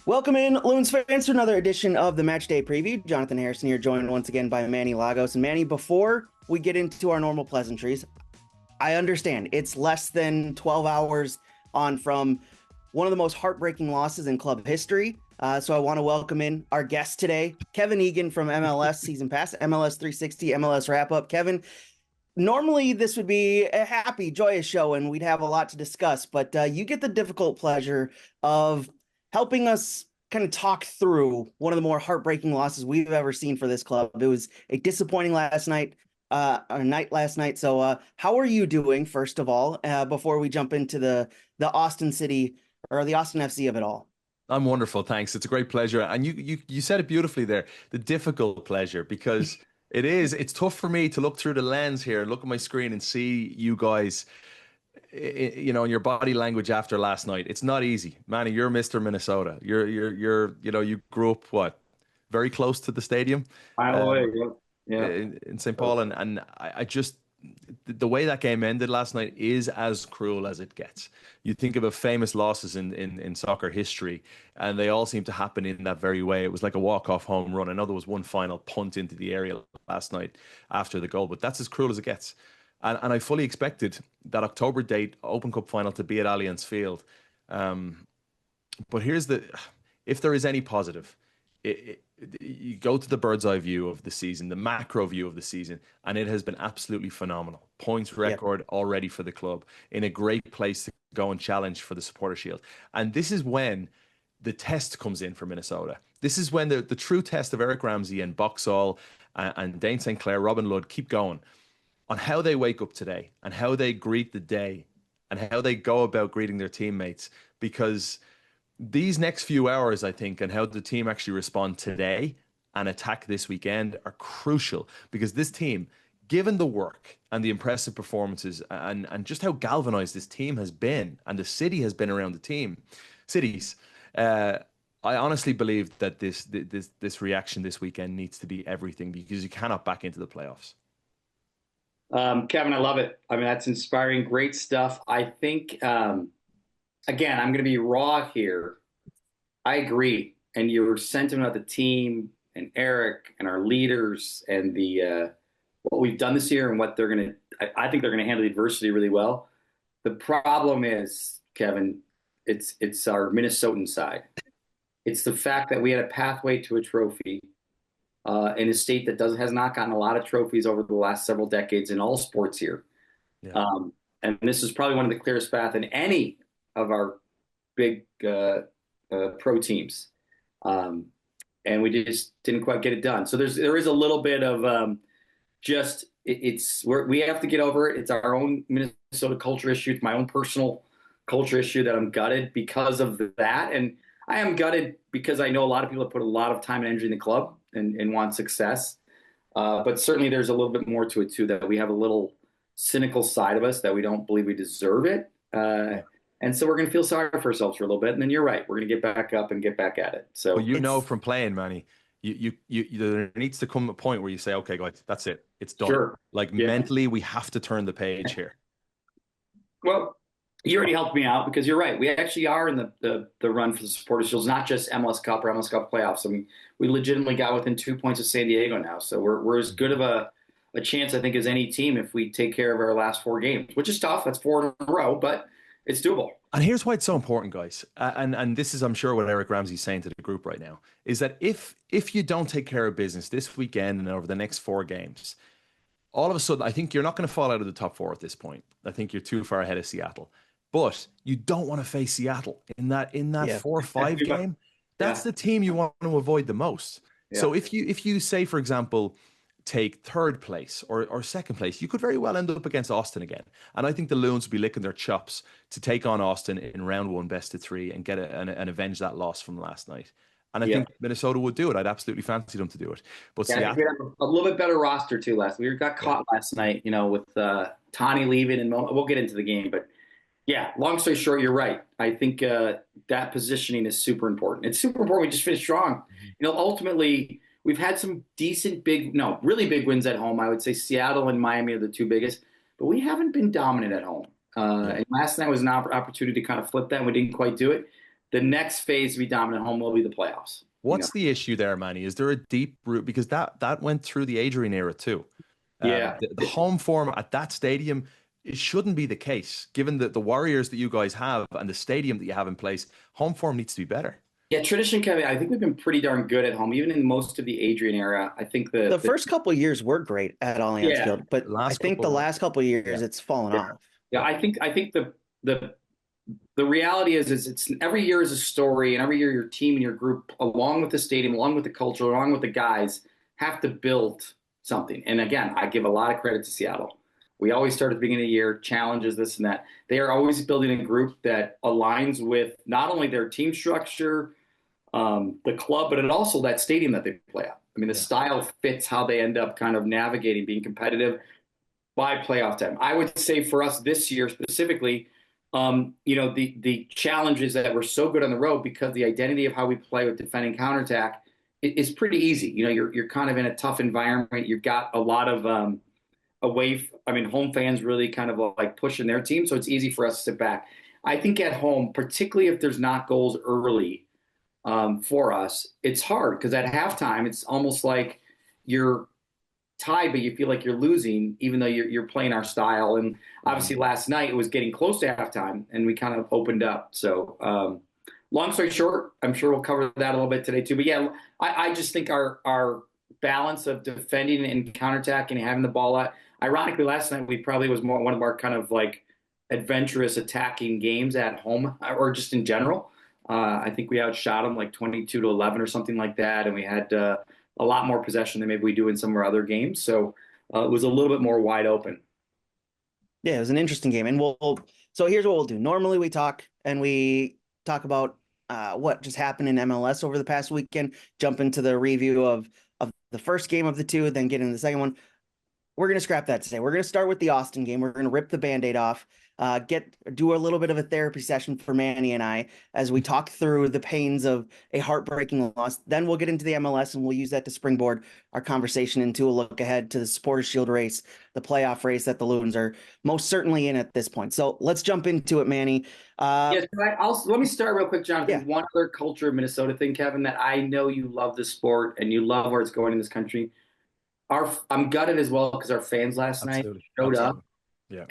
Welcome in, Loons fans, to another edition of the Matchday Preview. Jonathan Harrison here, joined once again by Manny Lagos. And Manny, before we get into our normal pleasantries, I understand it's less than 12 hours on from one of the most heartbreaking losses in club history. So I want to welcome in our guest today, Kevin Egan from MLS Season Pass, MLS 360, MLS Wrap-Up. Kevin, normally this would be a happy, joyous show, and we'd have a lot to discuss, but you get the difficult pleasure of helping us kind of talk through one of the more heartbreaking losses we've ever seen for this club. It was a disappointing night last night. So how are you doing, first of all, before we jump into the Austin City or the Austin FC of it all? I'm wonderful, thanks. It's a great pleasure. And you said it beautifully there, the difficult pleasure, because it's tough for me to look through the lens here, look at my screen and see you guys, in your body language after last night. It's not easy. Manny, you're Mr. Minnesota. You grew up, very close to the stadium? Mile away, yeah. In St. Paul. And I just, the way that game ended last night is as cruel as it gets. You think about famous losses in soccer history, and they all seem to happen in that very way. It was like a walk-off home run. I know there was one final punt into the area last night after the goal, but that's as cruel as it gets. And I fully expected that October date Open Cup final to be at Allianz Field. But if there is any positive, you go to the bird's eye view of the season, the macro view of the season, and it has been absolutely phenomenal. Points record already for the club, in a great place to go and challenge for the Supporter Shield. And this is when the test comes in for Minnesota. This is when the true test of Eric Ramsey and Boxall and Dane St. Clair, Robin Ludd keep going on how they wake up today and how they greet the day and how they go about greeting their teammates. Because these next few hours, I think, and how the team actually respond today and attack this weekend are crucial, because this team, given the work and the impressive performances and just how galvanized this team has been and the city has been around the cities, I honestly believe that this reaction this weekend needs to be everything, because you cannot back into the playoffs. Kevin, I love it. I mean, that's inspiring, great stuff. I think, again, I'm going to be raw here. I agree. And your sentiment of the team and Eric and our leaders and what we've done this year and what they're going to, I think they're going to handle the adversity really well. The problem is, Kevin, it's our Minnesotan side. It's the fact that we had a pathway to a trophy in a state that has not gotten a lot of trophies over the last several decades in all sports here. Yeah. And this is probably one of the clearest paths in any of our big pro teams. And we just didn't quite get it done. So there is a little bit of we have to get over it. It's our own Minnesota culture issue. It's my own personal culture issue that I'm gutted because of that. And I am gutted because I know a lot of people have put a lot of time and energy in the club and want success. But certainly there's a little bit more to it too, that we have a little cynical side of us that we don't believe we deserve it. And so we're going to feel sorry for ourselves for a little bit. And then you're right. We're going to get back up and get back at it. So from playing, Manny, there needs to come a point where you say, okay, guys, that's it. It's done. Sure. Mentally, we have to turn the page here. Well, you already helped me out, because you're right. We actually are in the run for the Supporters Shield, not just MLS Cup or MLS Cup playoffs. I mean, we legitimately got within 2 points of San Diego now. So we're as good of a chance, I think, as any team if we take care of our last 4 games, which is tough. That's 4 in a row, but it's doable. And here's why it's so important, guys. And this is, I'm sure, what Eric Ramsey's saying to the group right now, is that if you don't take care of business this weekend and over the next 4 games, all of a sudden, I think you're not going to fall out of the top 4 at this point. I think you're too far ahead of Seattle. But you don't want to face Seattle in that 4-5 game. That's the team you want to avoid the most. Yeah. So if you say, for example, take 3rd place or 2nd place, you could very well end up against Austin again. And I think the Loons will be licking their chops to take on Austin in round 1, best of 3, and get and avenge that loss from last night. And I think Minnesota would do it. I'd absolutely fancy them to do it. But Seattle, we had a little bit better roster too we got caught last night, with Tani leaving, and we'll get into the game, but. Yeah, long story short, you're right. I think that positioning is super important. It's super important we just finish strong. Ultimately, we've had some really big wins at home. I would say Seattle and Miami are the 2 biggest, but we haven't been dominant at home. And last night was an opportunity to kind of flip that, and we didn't quite do it. the next phase to be dominant home will be the playoffs. What's the issue there, Manny? Is there a deep root? Because that went through the Adrian era too. Yeah. The home form at that stadium, it shouldn't be the case. Given the Warriors that you guys have and the stadium that you have in place, home form needs to be better. Yeah, tradition, Kevin. I think we've been pretty darn good at home, even in most of the Adrian era. I think the first couple of years were great at Allianz Field, but I think the last couple of years it's fallen off. Yeah, I think the reality is it's every year is a story, and every year your team and your group, along with the stadium, along with the culture, along with the guys, have to build something. And again, I give a lot of credit to Seattle. We always start at the beginning of the year, challenges, this and that. They are always building a group that aligns with not only their team structure, the club, but also that stadium that they play at. I mean, the style fits how they end up kind of navigating, being competitive by playoff time. I would say for us this year specifically, the challenges that we're so good on the road because the identity of how we play with defending counterattack is pretty easy. You're kind of in a tough environment. You've got a lot of home fans really kind of like pushing their team, so it's easy for us to sit back. I think at home, particularly if there's not goals early for us, it's hard because at halftime, it's almost like you're tied, but you feel like you're losing, even though you're playing our style. And obviously last night it was getting close to halftime and we kind of opened up. So long story short, I'm sure we'll cover that a little bit today too. But yeah, I just think our balance of defending and counterattacking and having the ball out. Ironically, last night we probably was more one of our kind of like adventurous attacking games at home or just in general. I think we outshot them like 22-11 or something like that. And we had a lot more possession than maybe we do in some of our other games. So it was a little bit more wide open. Yeah, it was an interesting game. And so here's what we'll do. Normally we talk about what just happened in MLS over the past weekend, jump into the review of the first game of the two, then get into the second one. We're going to scrap that today. We're going to start with the Austin game. We're going to rip the Band-Aid off, do a little bit of a therapy session for Manny and I as we talk through the pains of a heartbreaking loss. Then we'll get into the MLS and we'll use that to springboard our conversation into a look ahead to the Supporters Shield race, the playoff race that the Loons are most certainly in at this point. So let's jump into it, Manny. Yes, let me start real quick, Jonathan. Yeah. One other culture of Minnesota thing, Kevin, that I know you love the sport and you love where it's going in this country. I'm gutted as well because our fans last night showed up,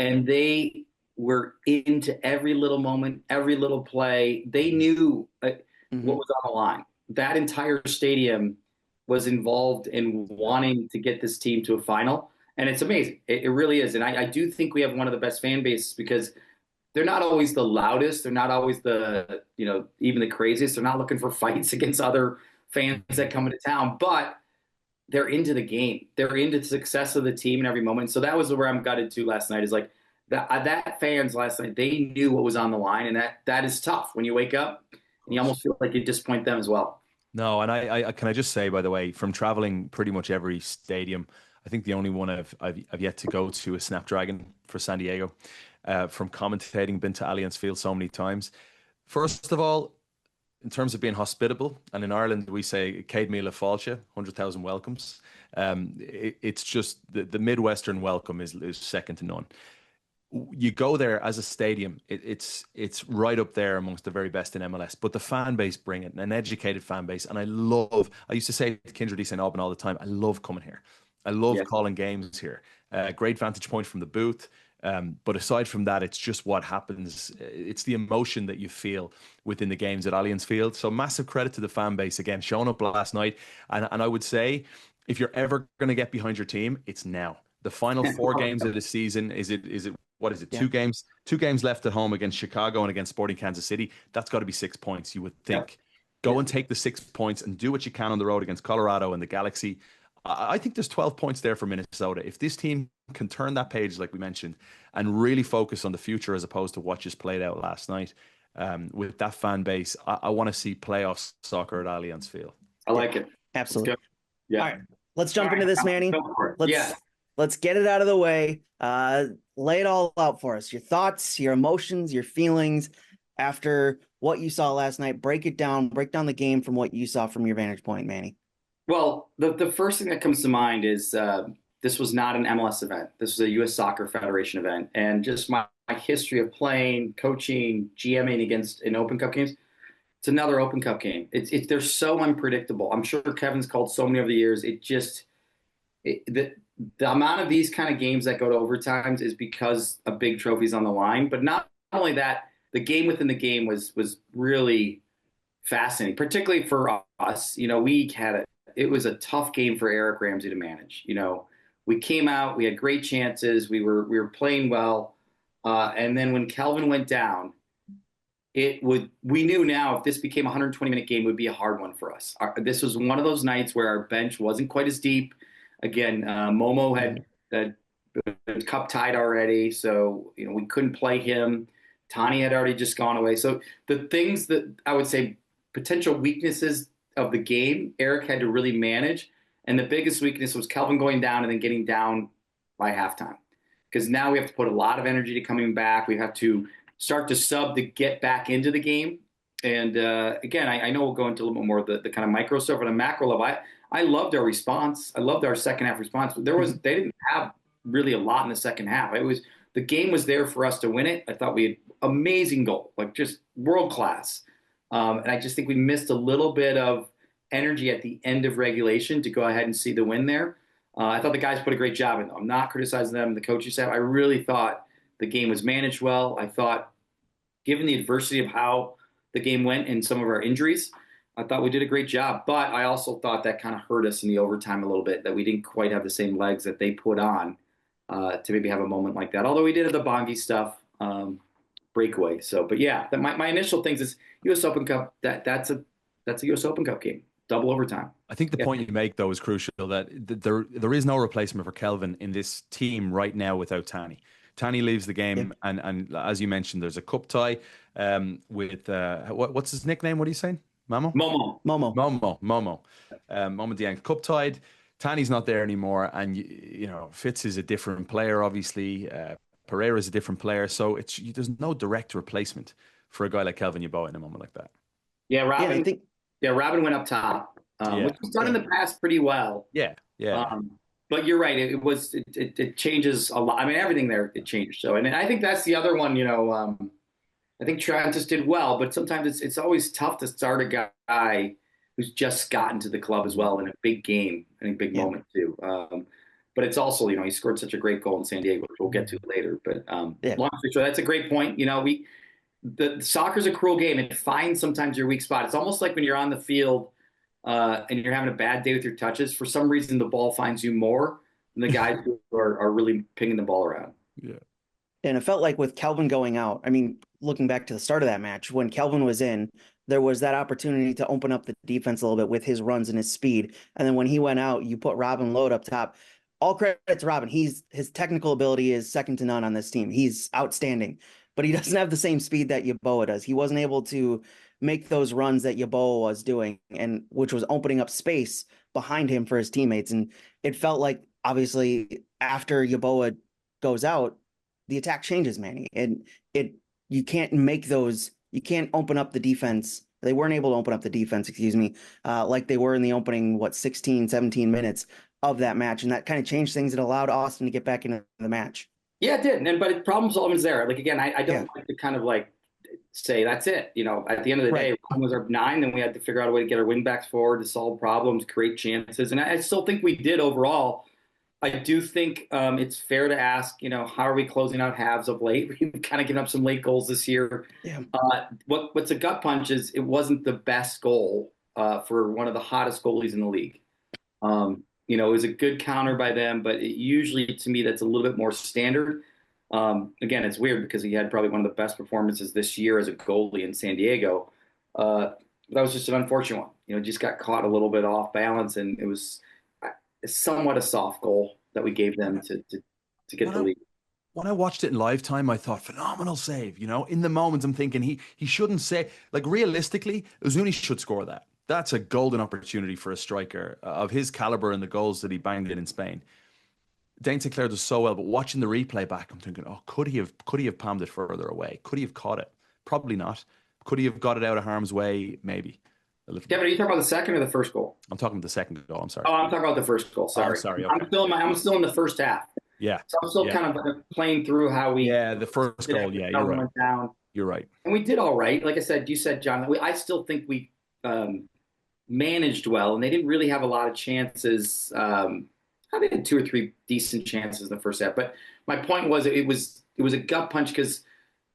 and they were into every little moment, every little play. They knew what was on the line. That entire stadium was involved in wanting to get this team to a final, and it's amazing. It really is, and I do think we have one of the best fan bases because they're not always the loudest. They're not always the even the craziest. They're not looking for fights against other fans that come into town, but they're into the game. They're into the success of the team in every moment. So that was where I'm gutted to last night is like that fans last night, they knew what was on the line. And that is tough when you wake up and you almost feel like you disappoint them as well. No. And I can I just say, by the way, from traveling pretty much every stadium, I think the only one I've yet to go to is Snapdragon for San Diego. From commentating, been to Allianz Field so many times. First of all, in terms of being hospitable, and in Ireland we say Céad Míle Fáilte, 100,000 welcomes. It's just the Midwestern welcome is second to none. You go there as a stadium, it's right up there amongst the very best in MLS. But the fan base bring it, an educated fan base, and I used to say to Kindred St. Aubin all the time, I love coming here. I love calling games here. Great vantage point from the booth. But aside from that, it's just what happens. It's the emotion that you feel within the games at Allianz Field. So massive credit to the fan base again, showing up last night. And I would say, if you're ever going to get behind your team, it's now. The final 4 games of the season, what is it? Yeah. Two games left at home against Chicago and against Sporting Kansas City. That's got to be 6 points, you would think. Yeah. Go and take the 6 points and do what you can on the road against Colorado and the Galaxy. I think there's 12 points there for Minnesota. If this team can turn that page, like we mentioned, and really focus on the future as opposed to what just played out last night, with that fan base, I want to see playoff soccer at Allianz Field. I like it. Absolutely. Yeah. All right, let's jump into this, Manny. Let's get it out of the way. Lay it all out for us. Your thoughts, your emotions, your feelings after what you saw last night. Break it down. Break down the game from what you saw from your vantage point, Manny. Well, the first thing that comes to mind is this was not an MLS event. This was a U.S. Soccer Federation event. And just my history of playing, coaching, GMing in Open Cup games, It's another Open Cup game. They're so unpredictable. I'm sure Kevin's called so many over the years. The amount of these kind of games that go to overtimes is because a big trophy's on the line. But not only that, the game within the game was really fascinating, particularly for us. It was a tough game for Eric Ramsey to manage. We came out, we had great chances, we were playing well, and then when Kelvin went down, we knew now if this became a 120-minute game, it would be a hard one for us. This was one of those nights where our bench wasn't quite as deep. Again, Momo had the cup tied already, so we couldn't play him. Tani had already just gone away. So the things that I would say potential weaknesses of the game, Eric had to really manage. And the biggest weakness was Kelvin going down and then getting down by halftime. Because now we have to put a lot of energy to coming back. We have to start to sub to get back into the game. And again, I know we'll go into a little bit more of the kind of micro stuff, but on a macro level, I loved our response. I loved our second half response. They didn't have really a lot in the second half. The game was there for us to win it. I thought we had amazing goal, like just world class. And I just think we missed a little bit of energy at the end of regulation to go ahead and see the win there. I thought the guys put a great job in. I'm not criticizing them, the coaching staff. I really thought the game was managed well. I thought, given the adversity of how the game went and some of our injuries, I thought we did a great job. But I also thought that kind of hurt us in the overtime a little bit, that we didn't quite have the same legs that they put on to maybe have a moment like that. Although we did the Bongi stuff, breakaway. So, but yeah, my initial things is U.S. Open Cup. That's a U.S. Open Cup game, double overtime. I think the point you make, though, is crucial, that there is no replacement for Kelvin in this team right now without Tani. Tani leaves the game, and as you mentioned, there's a cup tie with what's his nickname? What are you saying? Momo Dieng. Cup tied. Tani's not there anymore, and Fitz is a different player, obviously. Pereira is a different player, so there's no direct replacement for a guy like Kelvin Yeboah in a moment like that. Yeah, Robin. Robin went up top, which was done in the past pretty well. Yeah. But you're right. It changes a lot. I mean, everything there, it changed. So, and I think that's the other one, I think Travis did well, but sometimes it's always tough to start a guy who's just gotten to the club as well in a big game and a big moment too. But it's also, he scored such a great goal in San Diego, which we'll get to later. But long story short, that's a great point. The soccer's a cruel game. It finds sometimes your weak spot. It's almost like when you're on the field and you're having a bad day with your touches. For some reason, the ball finds you more than the guys who are really pinging the ball around. Yeah. And it felt like with Kelvin going out, I mean, looking back to the start of that match, when Kelvin was in, there was that opportunity to open up the defense a little bit with his runs and his speed. And then when he went out, you put Robin Lode up top. All credit to Robin. His technical ability is second to none on this team. He's outstanding, but he doesn't have the same speed that Yeboah does. He wasn't able to make those runs that Yeboah was doing, and which was opening up space behind him for his teammates. And it felt like, obviously, after Yeboah goes out, the attack changes, Manny. And you can't open up the defense. They weren't able to open up the defense, like they were in the opening, 16, 17 minutes of that match. And that kind of changed things. It allowed Austin to get back into the match. Yeah, it did. But problem solving's there. Like, again, I don't like to kind of like say that's it. At the end of the day, one was our 9, then we had to figure out a way to get our wing backs forward to solve problems, create chances. And I still think we did overall. I do think it's fair to ask, how are we closing out halves of late? We've kind of given up some late goals this year. Yeah. What's a gut punch is it wasn't the best goal for one of the hottest goalies in the league. It was a good counter by them, but usually, to me, that's a little bit more standard. Again, it's weird because he had probably one of the best performances this year as a goalie in San Diego. That was just an unfortunate one. Just got caught a little bit off balance, and it was somewhat a soft goal that we gave them to get the lead. When I watched it in live time, I thought, phenomenal save. In the moment, I'm thinking he shouldn't say, like, realistically, Uzuni should score that. That's a golden opportunity for a striker of his caliber and the goals that he banged in Spain. Dane Sinclair does so well, but watching the replay back, I'm thinking, could he have palmed it further away? Could he have caught it? Probably not. Could he have got it out of harm's way? Maybe. Yeah, but are you talking about the second or the first goal? I'm talking the second goal. I'm sorry. Oh, I'm talking about the first goal. Sorry. Oh, sorry. Okay. I'm still in the first half. Yeah. So I'm still kind of playing through how we. Yeah, the first goal. Yeah, you're right. Went down. You're right. And we did all right. Like I said, you said, John, I still think we managed well, and they didn't really have a lot of chances. I think they had 2 or 3 decent chances in the first half. But my point was, it was a gut punch because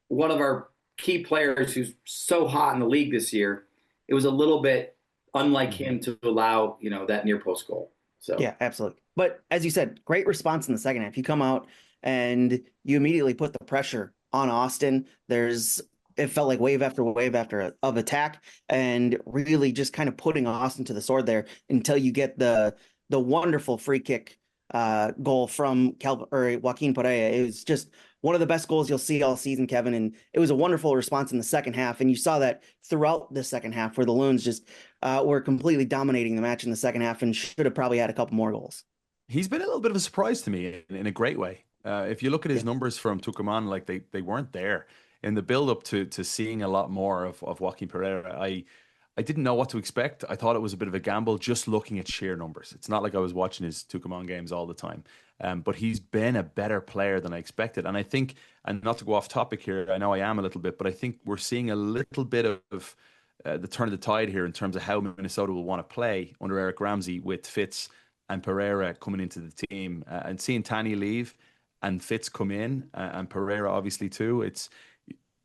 one of our key players who's so hot in the league this year, it was a little bit unlike him to allow, that near post goal. So yeah, absolutely. But as you said, great response in the second half. You come out and you immediately put the pressure on Austin. It felt like wave after wave of attack, and really just kind of putting Austin to the sword there until you get the wonderful free kick goal from Joaquin Pereira. It was just one of the best goals you'll see all season, Kevin. And it was a wonderful response in the second half. And you saw that throughout the second half, where the Loons just were completely dominating the match in the second half and should have probably had a couple more goals. He's been a little bit of a surprise to me in a great way. If you look at his numbers from Tucumán, like they weren't there in the build up to seeing a lot more of Joaquin Pereira. I didn't know what to expect. I thought it was a bit of a gamble just looking at sheer numbers. It's not like I was watching his Tucumán games all the time. But he's been a better player than I expected. And I think, and not to go off topic here, I know I am a little bit, but I think we're seeing a little bit of the turn of the tide here in terms of how Minnesota will want to play under Eric Ramsey with Fitz and Pereira coming into the team. And seeing Tani leave and Fitz come in and Pereira obviously too,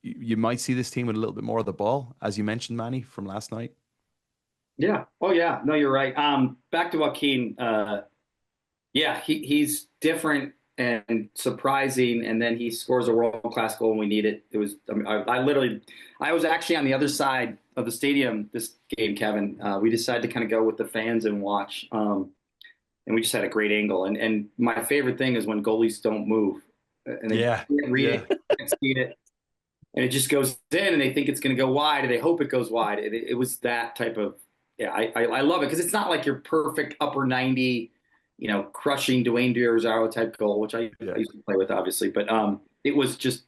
you might see this team with a little bit more of the ball, as you mentioned, Manny, from last night. Yeah. Oh, yeah. No, you're right. Back to Joaquin. Yeah, he's different and surprising, and then he scores a world-class goal when we need it. It was, I was actually on the other side of the stadium this game, Kevin. We decided to kind of go with the fans and watch, and we just had a great angle. And my favorite thing is when goalies don't move, and they can't read it, can't see it. And it just goes in, and they think it's going to go wide, and they hope it goes wide. It was that type of, I love it because it's not like your perfect upper 90, crushing Dwayne D'Orazaro type goal, which I used to play with, obviously. But it was just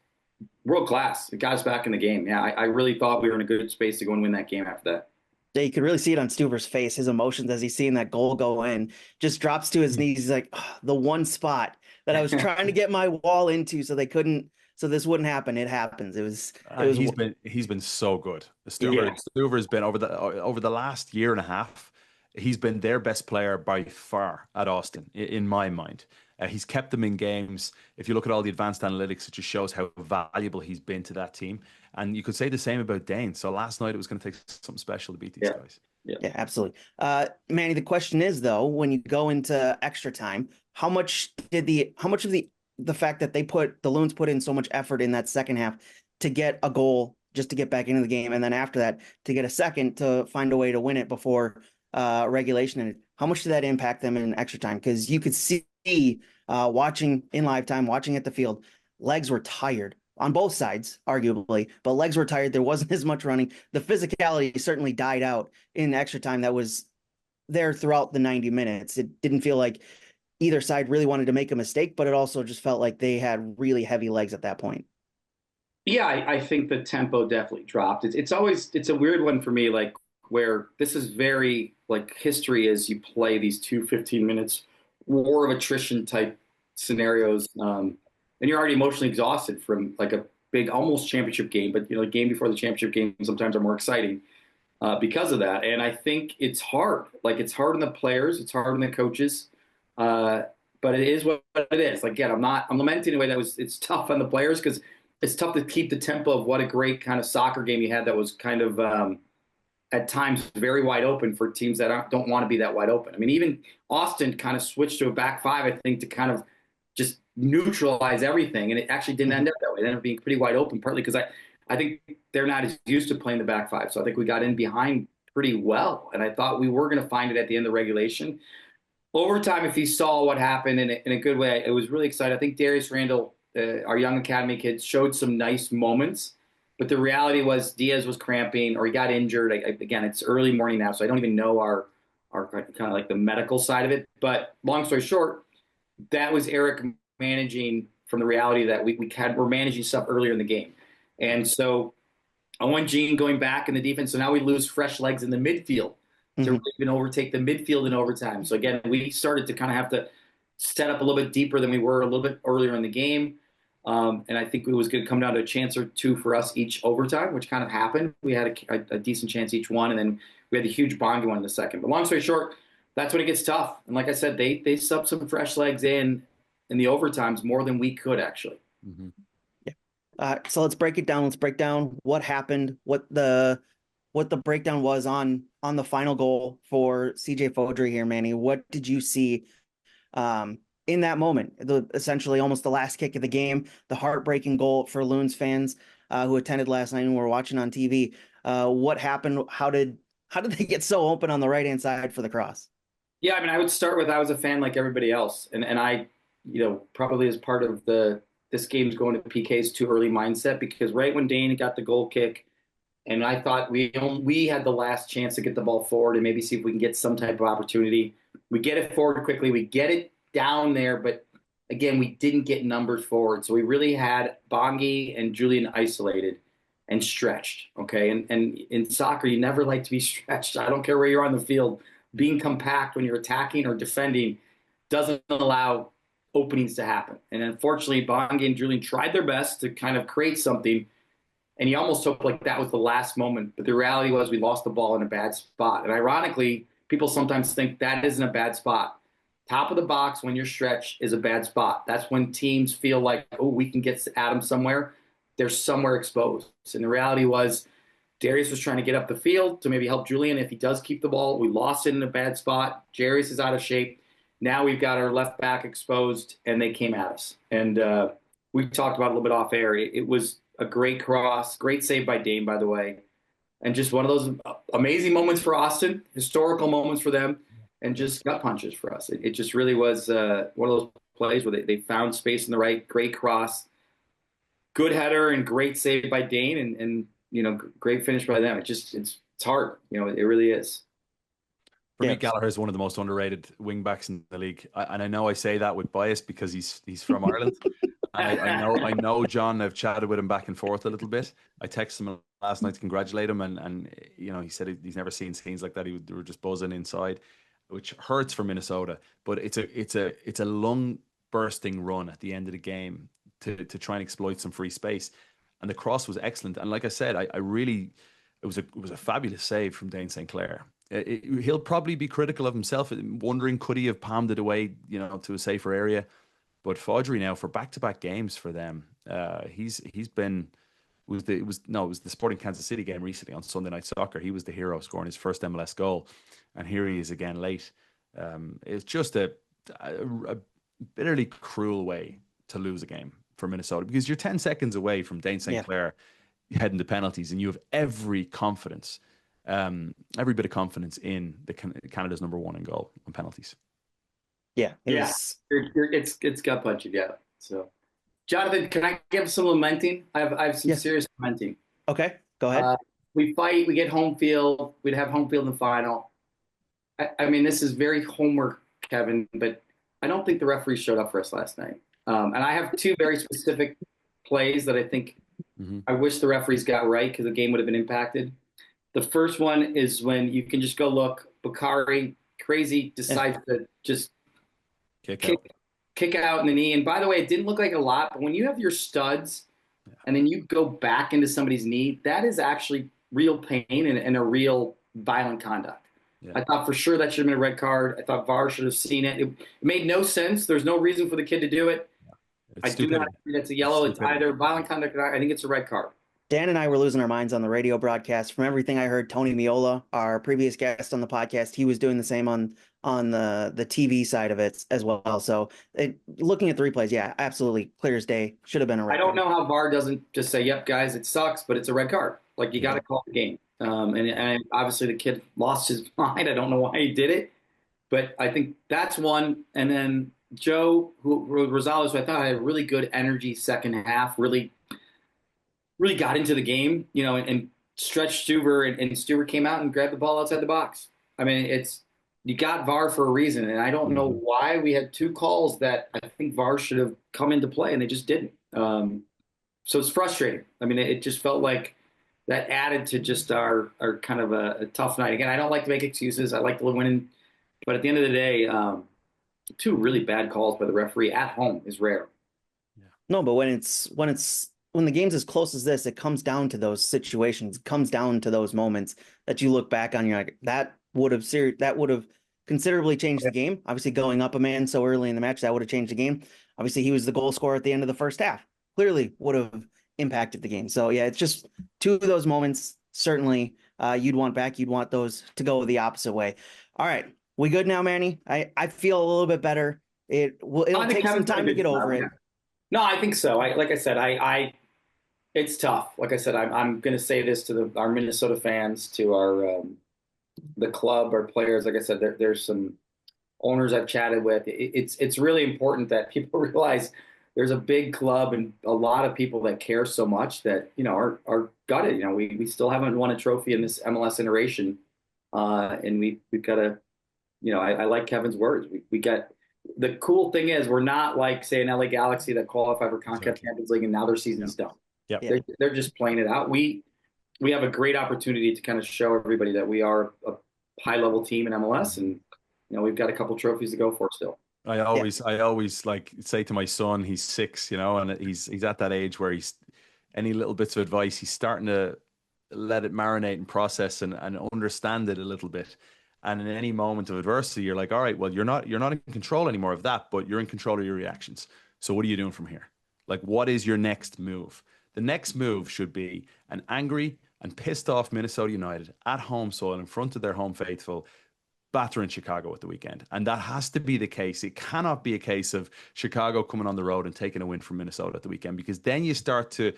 world class. It got us back in the game. Yeah, I really thought we were in a good space to go and win that game after that. Yeah, you could really see it on Stuver's face, his emotions as he's seeing that goal go in. Just drops to his knees. He's like, oh, the one spot that I was trying to get my wall into so this wouldn't happen. It happens. He's been so good. Stuver's been over the last year and a half. He's been their best player by far at Austin, in my mind. He's kept them in games. If you look at all the advanced analytics, it just shows how valuable he's been to that team. And you could say the same about Dane. So last night it was going to take something special to beat these guys. Yeah, absolutely. Manny, the question is though, when you go into extra time, how much of the fact that the Loons put in so much effort in that second half to get a goal just to get back into the game, and then after that to get a second to find a way to win it before regulation, and how much did that impact them in extra time? Because you could see watching in live time, watching at the field, legs were tired on both sides, arguably, but legs were tired. There wasn't as much running. The physicality certainly died out in extra time that was there throughout the 90 minutes. It didn't feel like either side really wanted to make a mistake, but it also just felt like they had really heavy legs at that point. Yeah, I think the tempo definitely dropped. It's a weird one for me, like where this is very like history as you play these 15 minutes war of attrition type scenarios. And you're already emotionally exhausted from like a big, almost championship game, but the game before the championship game sometimes are more exciting because of that. And I think it's hard. Like it's hard on the players, it's hard on the coaches, but it is what it is. Like, again, I'm lamenting in a way it's tough on the players because it's tough to keep the tempo of what a great kind of soccer game you had that was kind of at times very wide open for teams that don't want to be that wide open. I mean, even Austin kind of switched to a back five, I think, to kind of just neutralize everything. And it actually didn't end up that way. It ended up being pretty wide open, partly because I think they're not as used to playing the back five. So I think we got in behind pretty well. And I thought we were going to find it at the end of the regulation. Overtime, if you saw what happened in a good way, it was really exciting. I think Darius Randall, our young academy kid, showed some nice moments. But the reality was Diaz was cramping or he got injured. Again, it's early morning now, so I don't even know our kind of like the medical side of it. But long story short, that was Eric managing from the reality that we're managing stuff earlier in the game. And so I want Gene going back in the defense. So now we lose fresh legs in the midfield to really even overtake the midfield in overtime. So again, we started to kind of have to set up a little bit deeper than we were a little bit earlier in the game. And I think it was going to come down to a chance or two for us each overtime, which kind of happened. We had a decent chance each one, and then we had the huge Bongi one in the second. But long story short, that's when it gets tough. And like I said, they subbed some fresh legs in the overtimes more than we could actually. Mm-hmm. Yeah. So let's break it down. Let's break down what happened, what the breakdown was on the final goal for CJ Fodry here, Manny. What did you see in that moment? Essentially almost the last kick of the game, the heartbreaking goal for Loons fans who attended last night and were watching on TV. What happened? How did they get so open on the right-hand side for the cross? Yeah, I mean, I would start with I was a fan like everybody else, and I, probably as part of this game's going to PK's too early mindset, because right when Dane got the goal kick, and I thought we had the last chance to get the ball forward and maybe see if we can get some type of opportunity. We get it forward quickly, we get it down there, but again, we didn't get numbers forward, so we really had Bongi and Julian isolated and stretched. Okay, and in soccer, you never like to be stretched. I don't care where you're on the field. Being compact when you're attacking or defending doesn't allow openings to happen. And unfortunately, Bongi and Julian tried their best to kind of create something, and you almost hoped like that was the last moment. But the reality was we lost the ball in a bad spot. And ironically, people sometimes think that isn't a bad spot. Top of the box when you're stretched is a bad spot. That's when teams feel like, oh, we can get at them somewhere. They're somewhere exposed. And the reality was Darius was trying to get up the field to maybe help Julian if he does keep the ball. We lost it in a bad spot. Darius is out of shape. Now we've got our left back exposed, and they came at us. And we talked about it a little bit off air. It was a great cross, great save by Dane, by the way, and just one of those amazing moments for Austin, historical moments for them, and just gut punches for us. It just really was one of those plays where they found space in the right, great cross, good header, and great save by Dane, and great finish by them. It's hard. It really is. For me, Gallagher is one of the most underrated wing backs in the league, and I know I say that with bias because he's from Ireland. I know John. I've chatted with him back and forth a little bit. I texted him last night to congratulate him, and he said he's never seen scenes like that. They were just buzzing inside, which hurts for Minnesota. But it's a lung bursting run at the end of the game to try and exploit some free space, and the cross was excellent. And like I said, I really it was a fabulous save from Dane St. Clair. He'll probably be critical of himself, wondering could he have palmed it away, to a safer area. But Fodry now for back-to-back games for them, he's been it was the Sporting Kansas City game recently on Sunday Night Soccer. He was the hero, scoring his first MLS goal, and here he is again late. It's just a bitterly cruel way to lose a game for Minnesota, because you're 10 seconds away from Dane St. Clair heading to penalties, and you have every bit of confidence in Canada's number one in goal on penalties. Yeah. It's gut punching. Yeah. So, Jonathan, can I give some lamenting? I have some serious lamenting. Okay, go ahead. We fight. We get home field. We'd have home field in the final. I mean, this is very homework, Kevin, but I don't think the referees showed up for us last night. And I have two very specific plays that I think I wish the referees got right because the game would have been impacted. The first one is when you can just go look. Bakari, crazy, decides to just kick out in the knee. And by the way, it didn't look like a lot, but when you have your studs and then you go back into somebody's knee, that is actually real pain and a real violent conduct. Yeah. I thought for sure that should have been a red card. I thought VAR should have seen it. It made no sense. There's no reason for the kid to do it. I do not think it's a yellow. It's either violent conduct or I think it's a red card. Dan and I were losing our minds on the radio broadcast. From everything I heard, Tony Miola, our previous guest on the podcast, he was doing the same on the TV side of it as well. So looking at the replays, yeah, absolutely clear as day. Should have been a red card. I don't know how VAR doesn't just say, yep, guys, it sucks, but it's a red card. Like, you got to call the game. And obviously the kid lost his mind. I don't know why he did it, but I think that's one. And then Joe Rosales, who I thought had a really good energy second half, really got into the game, and stretched Stuver, and Stuver came out and grabbed the ball outside the box. I mean, you got VAR for a reason, and I don't know why we had two calls that I think VAR should have come into play, and they just didn't. So it's frustrating. I mean, it just felt like that added to just our kind of a tough night. Again, I don't like to make excuses. I like to win, but at the end of the day, two really bad calls by the referee at home is rare. No, but when the game's as close as this, it comes down to those situations, it comes down to those moments that you look back on, you're like, that would have considerably changed the game. Obviously, going up a man so early in the match, that would have changed the game. Obviously, he was the goal scorer at the end of the first half. Clearly would have impacted the game. So yeah, it's just two of those moments. Certainly, you'd want back. You'd want those to go the opposite way. All right, we good now, Manny? I feel a little bit better. It'll take some time to get over it. No, I think so. Like I said, it's tough. Like I said, I'm going to say this to our Minnesota fans, to our the club, our players. Like I said, there's some owners I've chatted with. It's really important that people realize there's a big club and a lot of people that care so much that are gutted. We still haven't won a trophy in this MLS iteration, and we've got to. I like Kevin's words. We got. The cool thing is we're not like, say, an LA Galaxy that qualified for CONCACAF Champions League and now their season's done. Yeah. They're just playing it out. We have a great opportunity to kind of show everybody that we are a high level team in MLS, and we've got a couple trophies to go for still. I always like say to my son, he's 6, and he's at that age where he's any little bits of advice, he's starting to let it marinate and process and understand it a little bit. And in any moment of adversity, you're like, all right, well, you're not in control anymore of that, but you're in control of your reactions. So what are you doing from here? Like, what is your next move? The next move should be an angry and pissed off Minnesota United at home soil in front of their home faithful, battering Chicago at the weekend. And that has to be the case. It cannot be a case of Chicago coming on the road and taking a win from Minnesota at the weekend, because then you start to,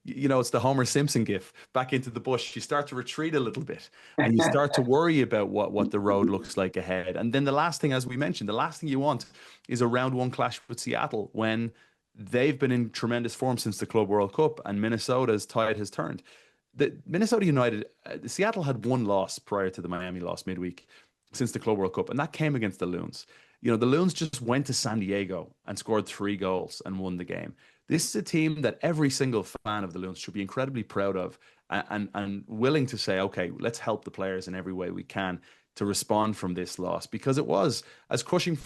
it's the Homer Simpson gif, back into the bush. You start to retreat a little bit and you start to worry about what the road looks like ahead. And then the last thing, as we mentioned, the last thing you want is a round one clash with Seattle when they've been in tremendous form since the Club World Cup and Minnesota's tide has turned. The Minnesota United, Seattle had one loss prior to the Miami loss midweek since the Club World Cup, and that came against the Loons. The Loons just went to San Diego and scored 3 goals and won the game. This is a team that every single fan of the Loons should be incredibly proud of and willing to say, okay, let's help the players in every way we can to respond from this loss, because it was as crushing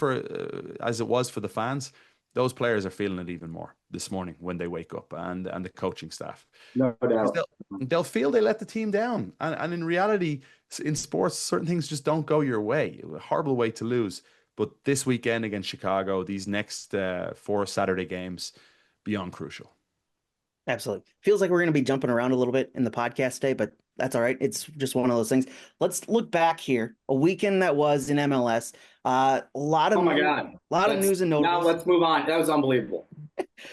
as it was for the fans. Those players are feeling it even more this morning when they wake up, and the coaching staff. No doubt. They'll feel they let the team down. And in reality, in sports, certain things just don't go your way. A horrible way to lose. But this weekend against Chicago, these next 4 Saturday games, beyond crucial. Absolutely. Feels like we're going to be jumping around a little bit in the podcast today, but that's all right. It's just one of those things. Let's look back here. A weekend that was in MLS. A lot of news and notes. Now let's move on. That was unbelievable.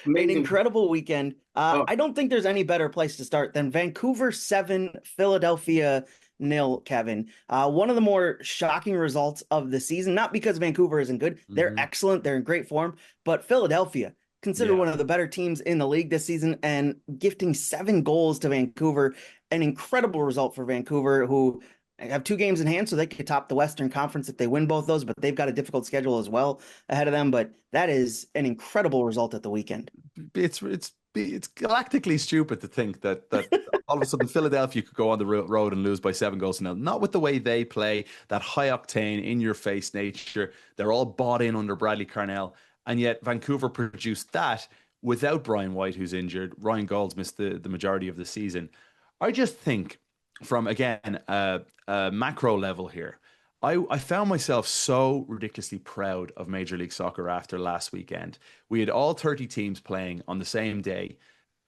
An incredible weekend. I don't think there's any better place to start than Vancouver 7, Philadelphia 0, Kevin. One of the more shocking results of the season, not because Vancouver isn't good. They're excellent. They're in great form. But Philadelphia, considered one of the better teams in the league this season, and gifting 7 goals to Vancouver. An incredible result for Vancouver, who have 2 games in hand, so they could top the Western Conference if they win both those, but they've got a difficult schedule as well ahead of them. But that is an incredible result at the weekend. It's galactically stupid to think that all of a sudden Philadelphia could go on the road and lose by 7 goals to 0. Not with the way they play, that high octane, in your face nature. They're all bought in under Bradley Carnell. And yet Vancouver produced that without Brian White, who's injured. Ryan Gaulds missed the majority of the season. I just think from, again, a macro level here, I found myself so ridiculously proud of Major League Soccer after last weekend. We had all 30 teams playing on the same day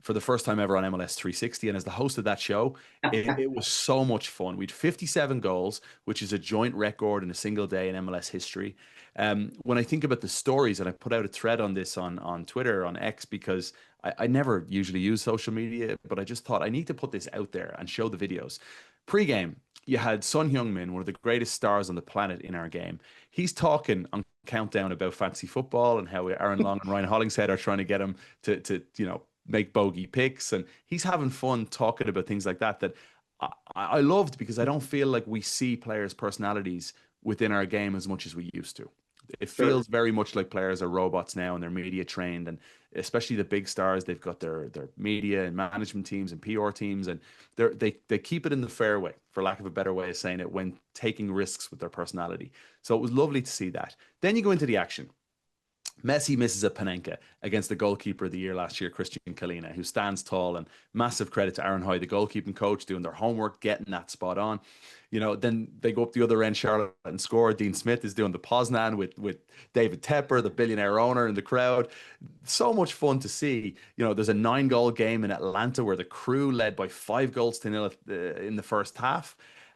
for the first time ever on MLS 360. And as the host of that show, it was so much fun. We had 57 goals, which is a joint record in a single day in MLS history. When I think about the stories, and I put out a thread on this on Twitter, on X, because I never usually use social media, but I just thought I need to put this out there and show the videos. Pre-game, you had Son Heung-min, one of the greatest stars on the planet in our game. He's talking on Countdown about fantasy football and how Aaron Long and Ryan Hollingshead are trying to get him to make bogey picks. And he's having fun talking about things like that I loved, because I don't feel like we see players' personalities within our game as much as we used to. It feels very much like players are robots now, and they're media trained, and especially the big stars, they've got their media and management teams and PR teams, and they keep it in the fairway, for lack of a better way of saying it, when taking risks with their personality. So it was lovely to see that. Then you go into the action. Messi misses a Panenka against the goalkeeper of the year last year, Christian Kalina, who stands tall, and massive credit to Aaron Hoy, the goalkeeping coach, doing their homework, getting that spot on. Then they go up the other end, Charlotte, and score. Dean Smith is doing the Poznan with David Tepper, the billionaire owner, in the crowd. So much fun to see. There's a 9-goal game in Atlanta where the Crew led by 5-0 in the first half.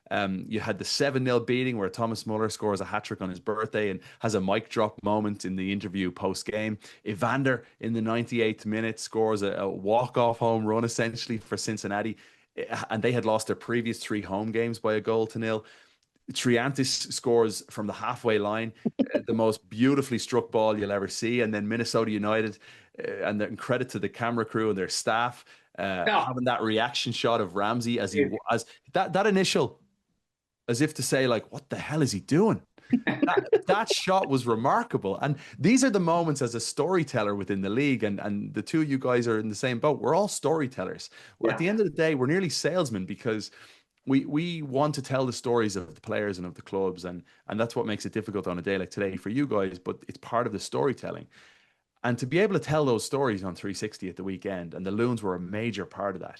You had the 7-0 beating where Thomas Muller scores a hat-trick on his birthday and has a mic drop moment in the interview post-game. Evander in the 98th minute scores a walk-off home run essentially for Cincinnati, and they had lost their previous 3 home games by 1-0. Triantis scores from the halfway line, the most beautifully struck ball you'll ever see. And then Minnesota United, and credit to the camera crew and their staff, having that reaction shot of Ramsey as that initial, as if to say, like, what the hell is he doing? that shot was remarkable. And these are the moments as a storyteller within the league, and the two of you guys are in the same boat. We're all storytellers. Yeah. At the end of the day, we're nearly salesmen, because we want to tell the stories of the players and of the clubs, and that's what makes it difficult on a day like today for you guys, but it's part of the storytelling. And to be able to tell those stories on 360 at the weekend, and the Loons were a major part of that,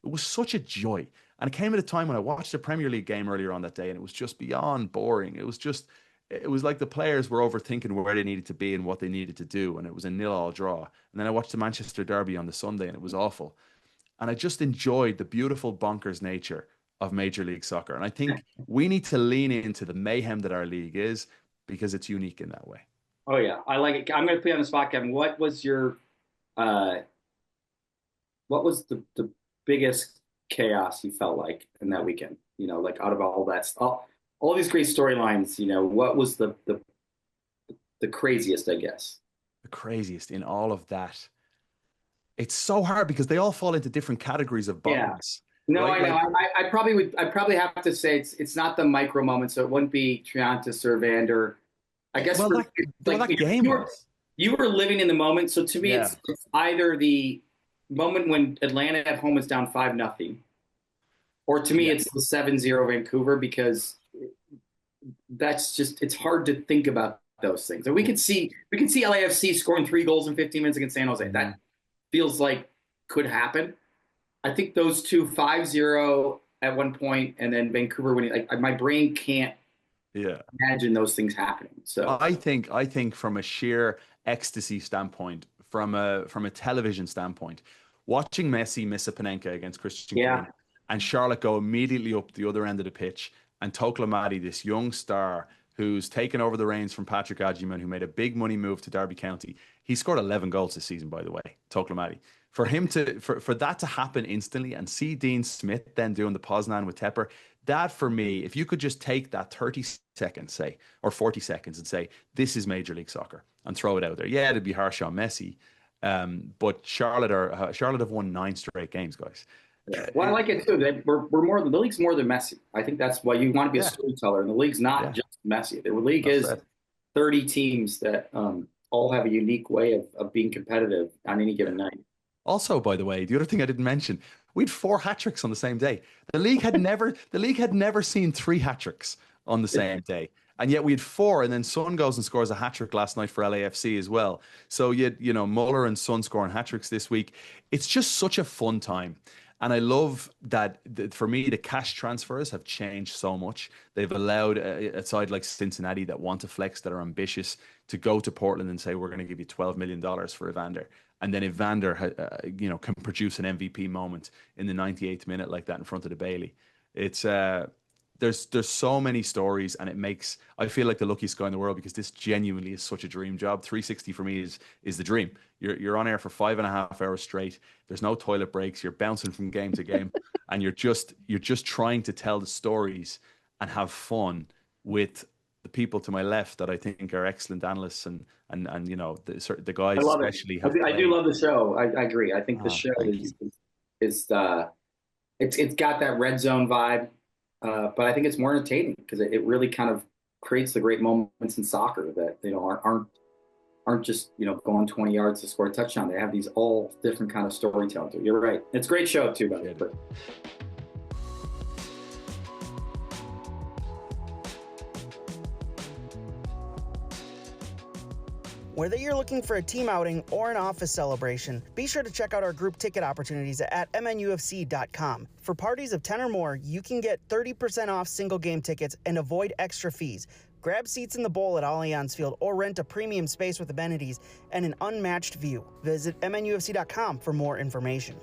it was such a joy. And it came at a time when I watched a Premier League game earlier on that day, and it was just beyond boring. It was like the players were overthinking where they needed to be and what they needed to do, and it was a 0-0 draw. And then I watched the Manchester Derby on the Sunday, and it was awful. And I just enjoyed the beautiful bonkers nature of Major League Soccer. And I think we need to lean into the mayhem that our league is, because it's unique in that way. Oh, yeah. I like it. I'm going to put you on the spot, Kevin. What was your what was the biggest chaos you felt like in that weekend? Like, out of all that stuff, all these great storylines, what was the craziest, I guess? The craziest in all of that. It's so hard because they all fall into different categories of bums. Yeah. No, right? I know. I probably have to say it's not the micro moments, so it wouldn't be Triantis or Vander. I guess that game you were living in the moment. So to me, it's either the moment when Atlanta at home is down 5-0, or to me, it's the 7-0 Vancouver, because that's just, it's hard to think about those things. And we can see LAFC scoring 3 goals in 15 minutes against San Jose. That feels like could happen. I think those two, 5-0 at one point, and then Vancouver winning, like, my brain can't imagine those things happening. So I think from a sheer ecstasy standpoint, from a television standpoint, watching Messi miss a Panenka against Christian Kalina, and Charlotte go immediately up the other end of the pitch, and Toklamadi, this young star who's taken over the reins from Patrick Agyemang, who made a big money move to Derby County. He scored 11 goals this season, by the way, Toklamadi. For him for that to happen instantly, and see Dean Smith then doing the Poznan with Tepper, that, for me, if you could just take that 30 seconds, say, or 40 seconds, and say, this is Major League Soccer, and throw it out there. Yeah, it'd be harsh on Messi, but Charlotte have won 9 straight games, guys. Well, I like it too. We're more, the league's more than Messi. I think that's why you want to be a storyteller, and the league's not just Messi. The league is 30 teams that all have a unique way of being competitive on any given night. Also, by the way, the other thing I didn't mention, we had 4 hat-tricks on the same day. The league had never seen 3 hat-tricks on the same day. And yet we had 4, and then Son goes and scores a hat-trick last night for LAFC as well. So Muller and Son scoring hat-tricks this week. It's just such a fun time. And I love that, for me, the cash transfers have changed so much. They've allowed a side like Cincinnati that want to flex, that are ambitious, to go to Portland and say, we're going to give you $12 million for Evander. And then Evander, can produce an MVP moment in the 98th minute like that in front of the Bailey. It's there's so many stories, and I feel like the luckiest guy in the world, because this genuinely is such a dream job. 360 for me is the dream. You're on air for 5.5 hours straight. There's no toilet breaks. You're bouncing from game to game, and you're just trying to tell the stories and have fun with the people to my left that I think are excellent analysts, and the guys especially. I do love the show. I agree. I think the show it's got that red zone vibe. But I think it's more entertaining because it really kind of creates the great moments in soccer that aren't just going 20 yards to score a touchdown. They have these all different kind of storytelling. You're right. It's a great show too, by the way. Whether you're looking for a team outing or an office celebration, be sure to check out our group ticket opportunities at MNUFC.com. For parties of 10 or more, you can get 30% off single game tickets and avoid extra fees. Grab seats in the bowl at Allianz Field or rent a premium space with amenities and an unmatched view. Visit MNUFC.com for more information.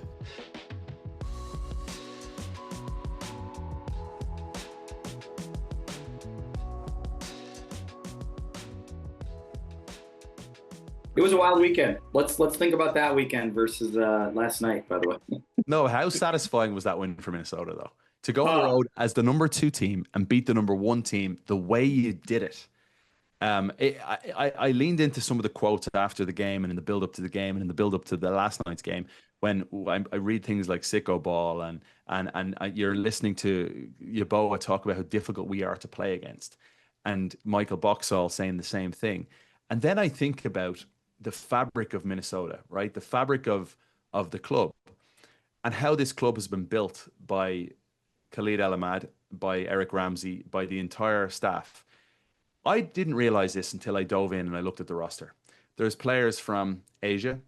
It was a wild weekend. Let's think about that weekend versus last night, by the way. No, how satisfying was that win for Minnesota, though? To go on the road as the number 2 team and beat the number 1 team the way you did it. I leaned into some of the quotes after the game and in the build up to the game and in the build up to the last night's game when I read things like sicko ball and you're listening to Yeboah talk about how difficult we are to play against, and Michael Boxall saying the same thing. And then I think about the fabric of Minnesota, right? The fabric of the club and how this club has been built by Khalid El Ahmad, by Eric Ramsey, by the entire staff. I didn't realize this until I dove in and I looked at the roster. There's players from Asia,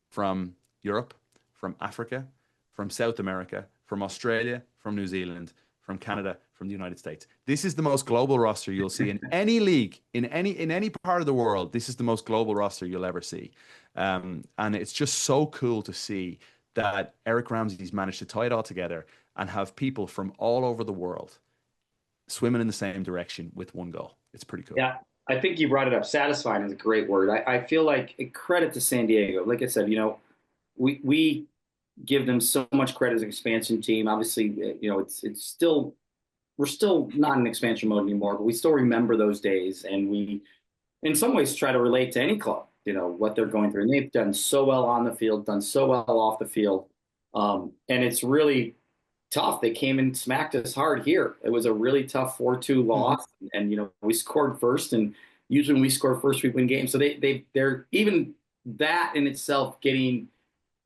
from Europe, from Africa, from South America, from Australia, from New Zealand, from Canada, from the United States. This is the most global roster you'll see in any league, in any part of the world. This is the most global roster you'll ever see. And it's just so cool to see that Eric Ramsey's managed to tie it all together and have people from all over the world swimming in the same direction with one goal. It's pretty cool. Yeah, I think you brought it up. Satisfying is a great word. I feel like a credit to San Diego. Like I said, we give them so much credit as an expansion team. Obviously, it's still, we're still not in expansion mode anymore, but we still remember those days. And we, in some ways, try to relate to any club, what they're going through. And they've done so well on the field, done so well off the field. And it's really tough. They came and smacked us hard here. It was a really tough 4-2 loss. And, we scored first. And usually when we score first, we win games. So they're even that in itself getting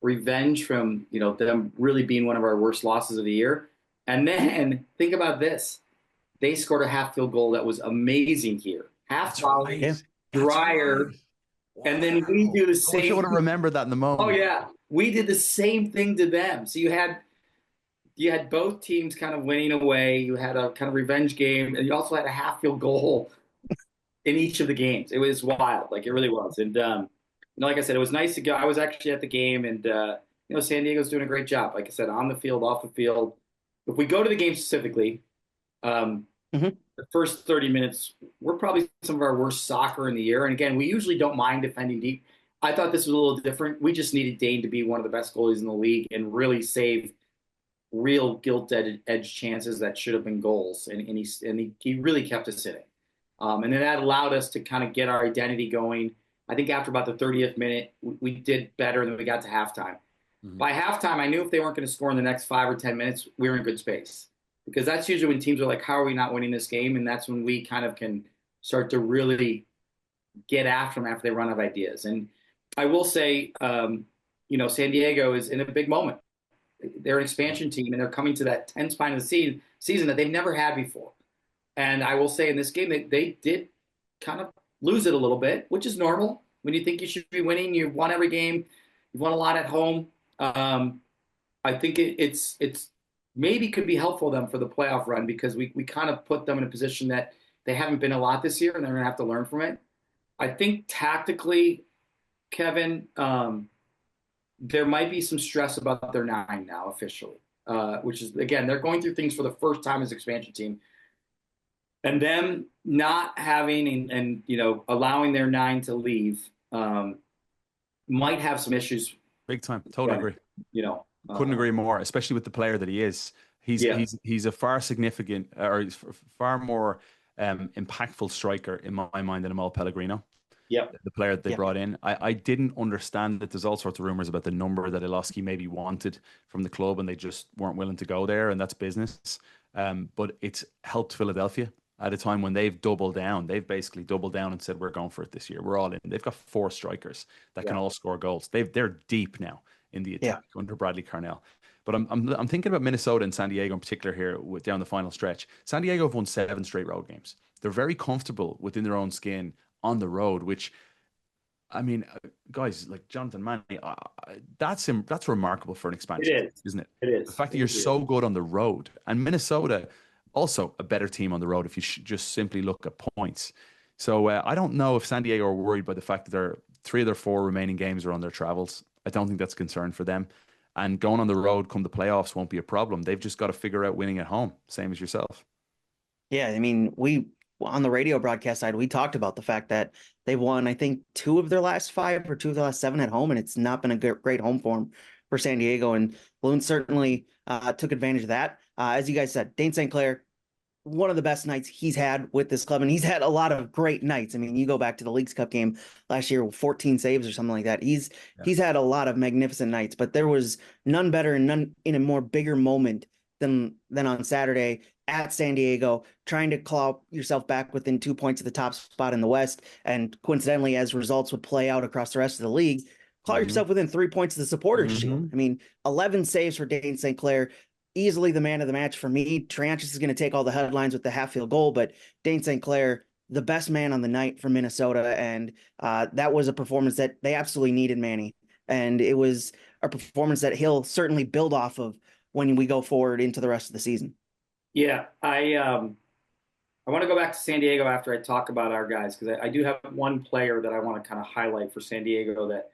revenge from them really being one of our worst losses of the year. And then think about this: they scored a half field goal that was amazing here, half volley, dryer, right. And then we do the same. I would have remembered that in the moment. Oh yeah, we did the same thing to them. So you had both teams kind of winning away. You had a kind of revenge game, and you also had a half field goal in each of the games. It was wild, like it really was. And like I said, it was nice to go. I was actually at the game, and San Diego's doing a great job. Like I said, on the field, off the field. If we go to the game specifically, the first 30 minutes were probably some of our worst soccer in the year. And again, we usually don't mind defending deep. I thought this was a little different. We just needed Dane to be one of the best goalies in the league and really save real gilt-edged chances that should have been goals. And he really kept us in it. And then that allowed us to kind of get our identity going. I think after about the 30th minute, we did better than we got to halftime. By halftime, I knew if they weren't going to score in the next 5 or 10 minutes, we were in good space. Because that's usually when teams are like, how are we not winning this game? And that's when we kind of can start to really get after them after they run out of ideas. And I will say, San Diego is in a big moment. They're an expansion team, and they're coming to that 10th spine of the season that they've never had before. And I will say in this game, they did kind of lose it a little bit, which is normal. When you think you should be winning, you've won every game. You've won a lot at home. I think it's maybe could be helpful to them for the playoff run because we kind of put them in a position that they haven't been a lot this year, and they're going to have to learn from it. I think tactically, Kevin, there might be some stress about their 9 now officially, which is, again, they're going through things for the first time as expansion team. And them not having and allowing their 9 to leave might have some issues. Big time. Totally agree. Couldn't agree more, especially with the player that he is. He's a far significant or far more impactful striker in my mind than Amal Pellegrino. Yep. The player that they brought in. I didn't understand that there's all sorts of rumors about the number that Iloski maybe wanted from the club and they just weren't willing to go there, and that's business. But it's helped Philadelphia at a time when they've doubled down. They've basically doubled down and said, we're going for it this year. We're all in. They've got 4 strikers that can all score goals. They're deep now in the attack under Bradley Carnell. But I'm thinking about Minnesota and San Diego in particular here down the final stretch. San Diego have won 7 straight road games. They're very comfortable within their own skin on the road, which I mean, guys like Jonathan, Manny, that's remarkable for an It expansion team, is. isn't it? It The is. fact that It you're is. so good on the road, and Minnesota also a better team on the road if you just simply look at points. So I don't know if San Diego are worried by the fact that their three of their four remaining games are on their travels. I don't think that's a concern for them. And going on the road come the playoffs won't be a problem. They've just got to figure out winning at home, same as yourself. Yeah, I mean, we on the radio broadcast side, we talked about the fact that they won, I think, two of their last five or two of the last seven at home, and it's not been a great home form for San Diego. And Loons certainly took advantage of that. As you guys said, Dane St. Clair, one of the best nights he's had with this club, and he's had a lot of great nights. I mean, you go back to the Leagues Cup game last year, 14 saves or something like that. Yeah. He's had a lot of magnificent nights, but there was none better and none in a more bigger moment than on Saturday at San Diego, trying to claw yourself back within 2 points of the top spot in the West, and coincidentally, as results would play out across the rest of the league, claw yourself within 3 points of the Supporters Shield. I mean, 11 saves for Dane St. Clair, easily the man of the match for me. Triantis is going to take all the headlines with the half field goal, but Dane St. Clair, the best man on the night for Minnesota. And that was a performance that they absolutely needed, Manny. And it was a performance that he'll certainly build off of when we go forward into the rest of the season. Yeah, I want to go back to San Diego after I talk about our guys, because I do have one player that I want to kind of highlight for San Diego that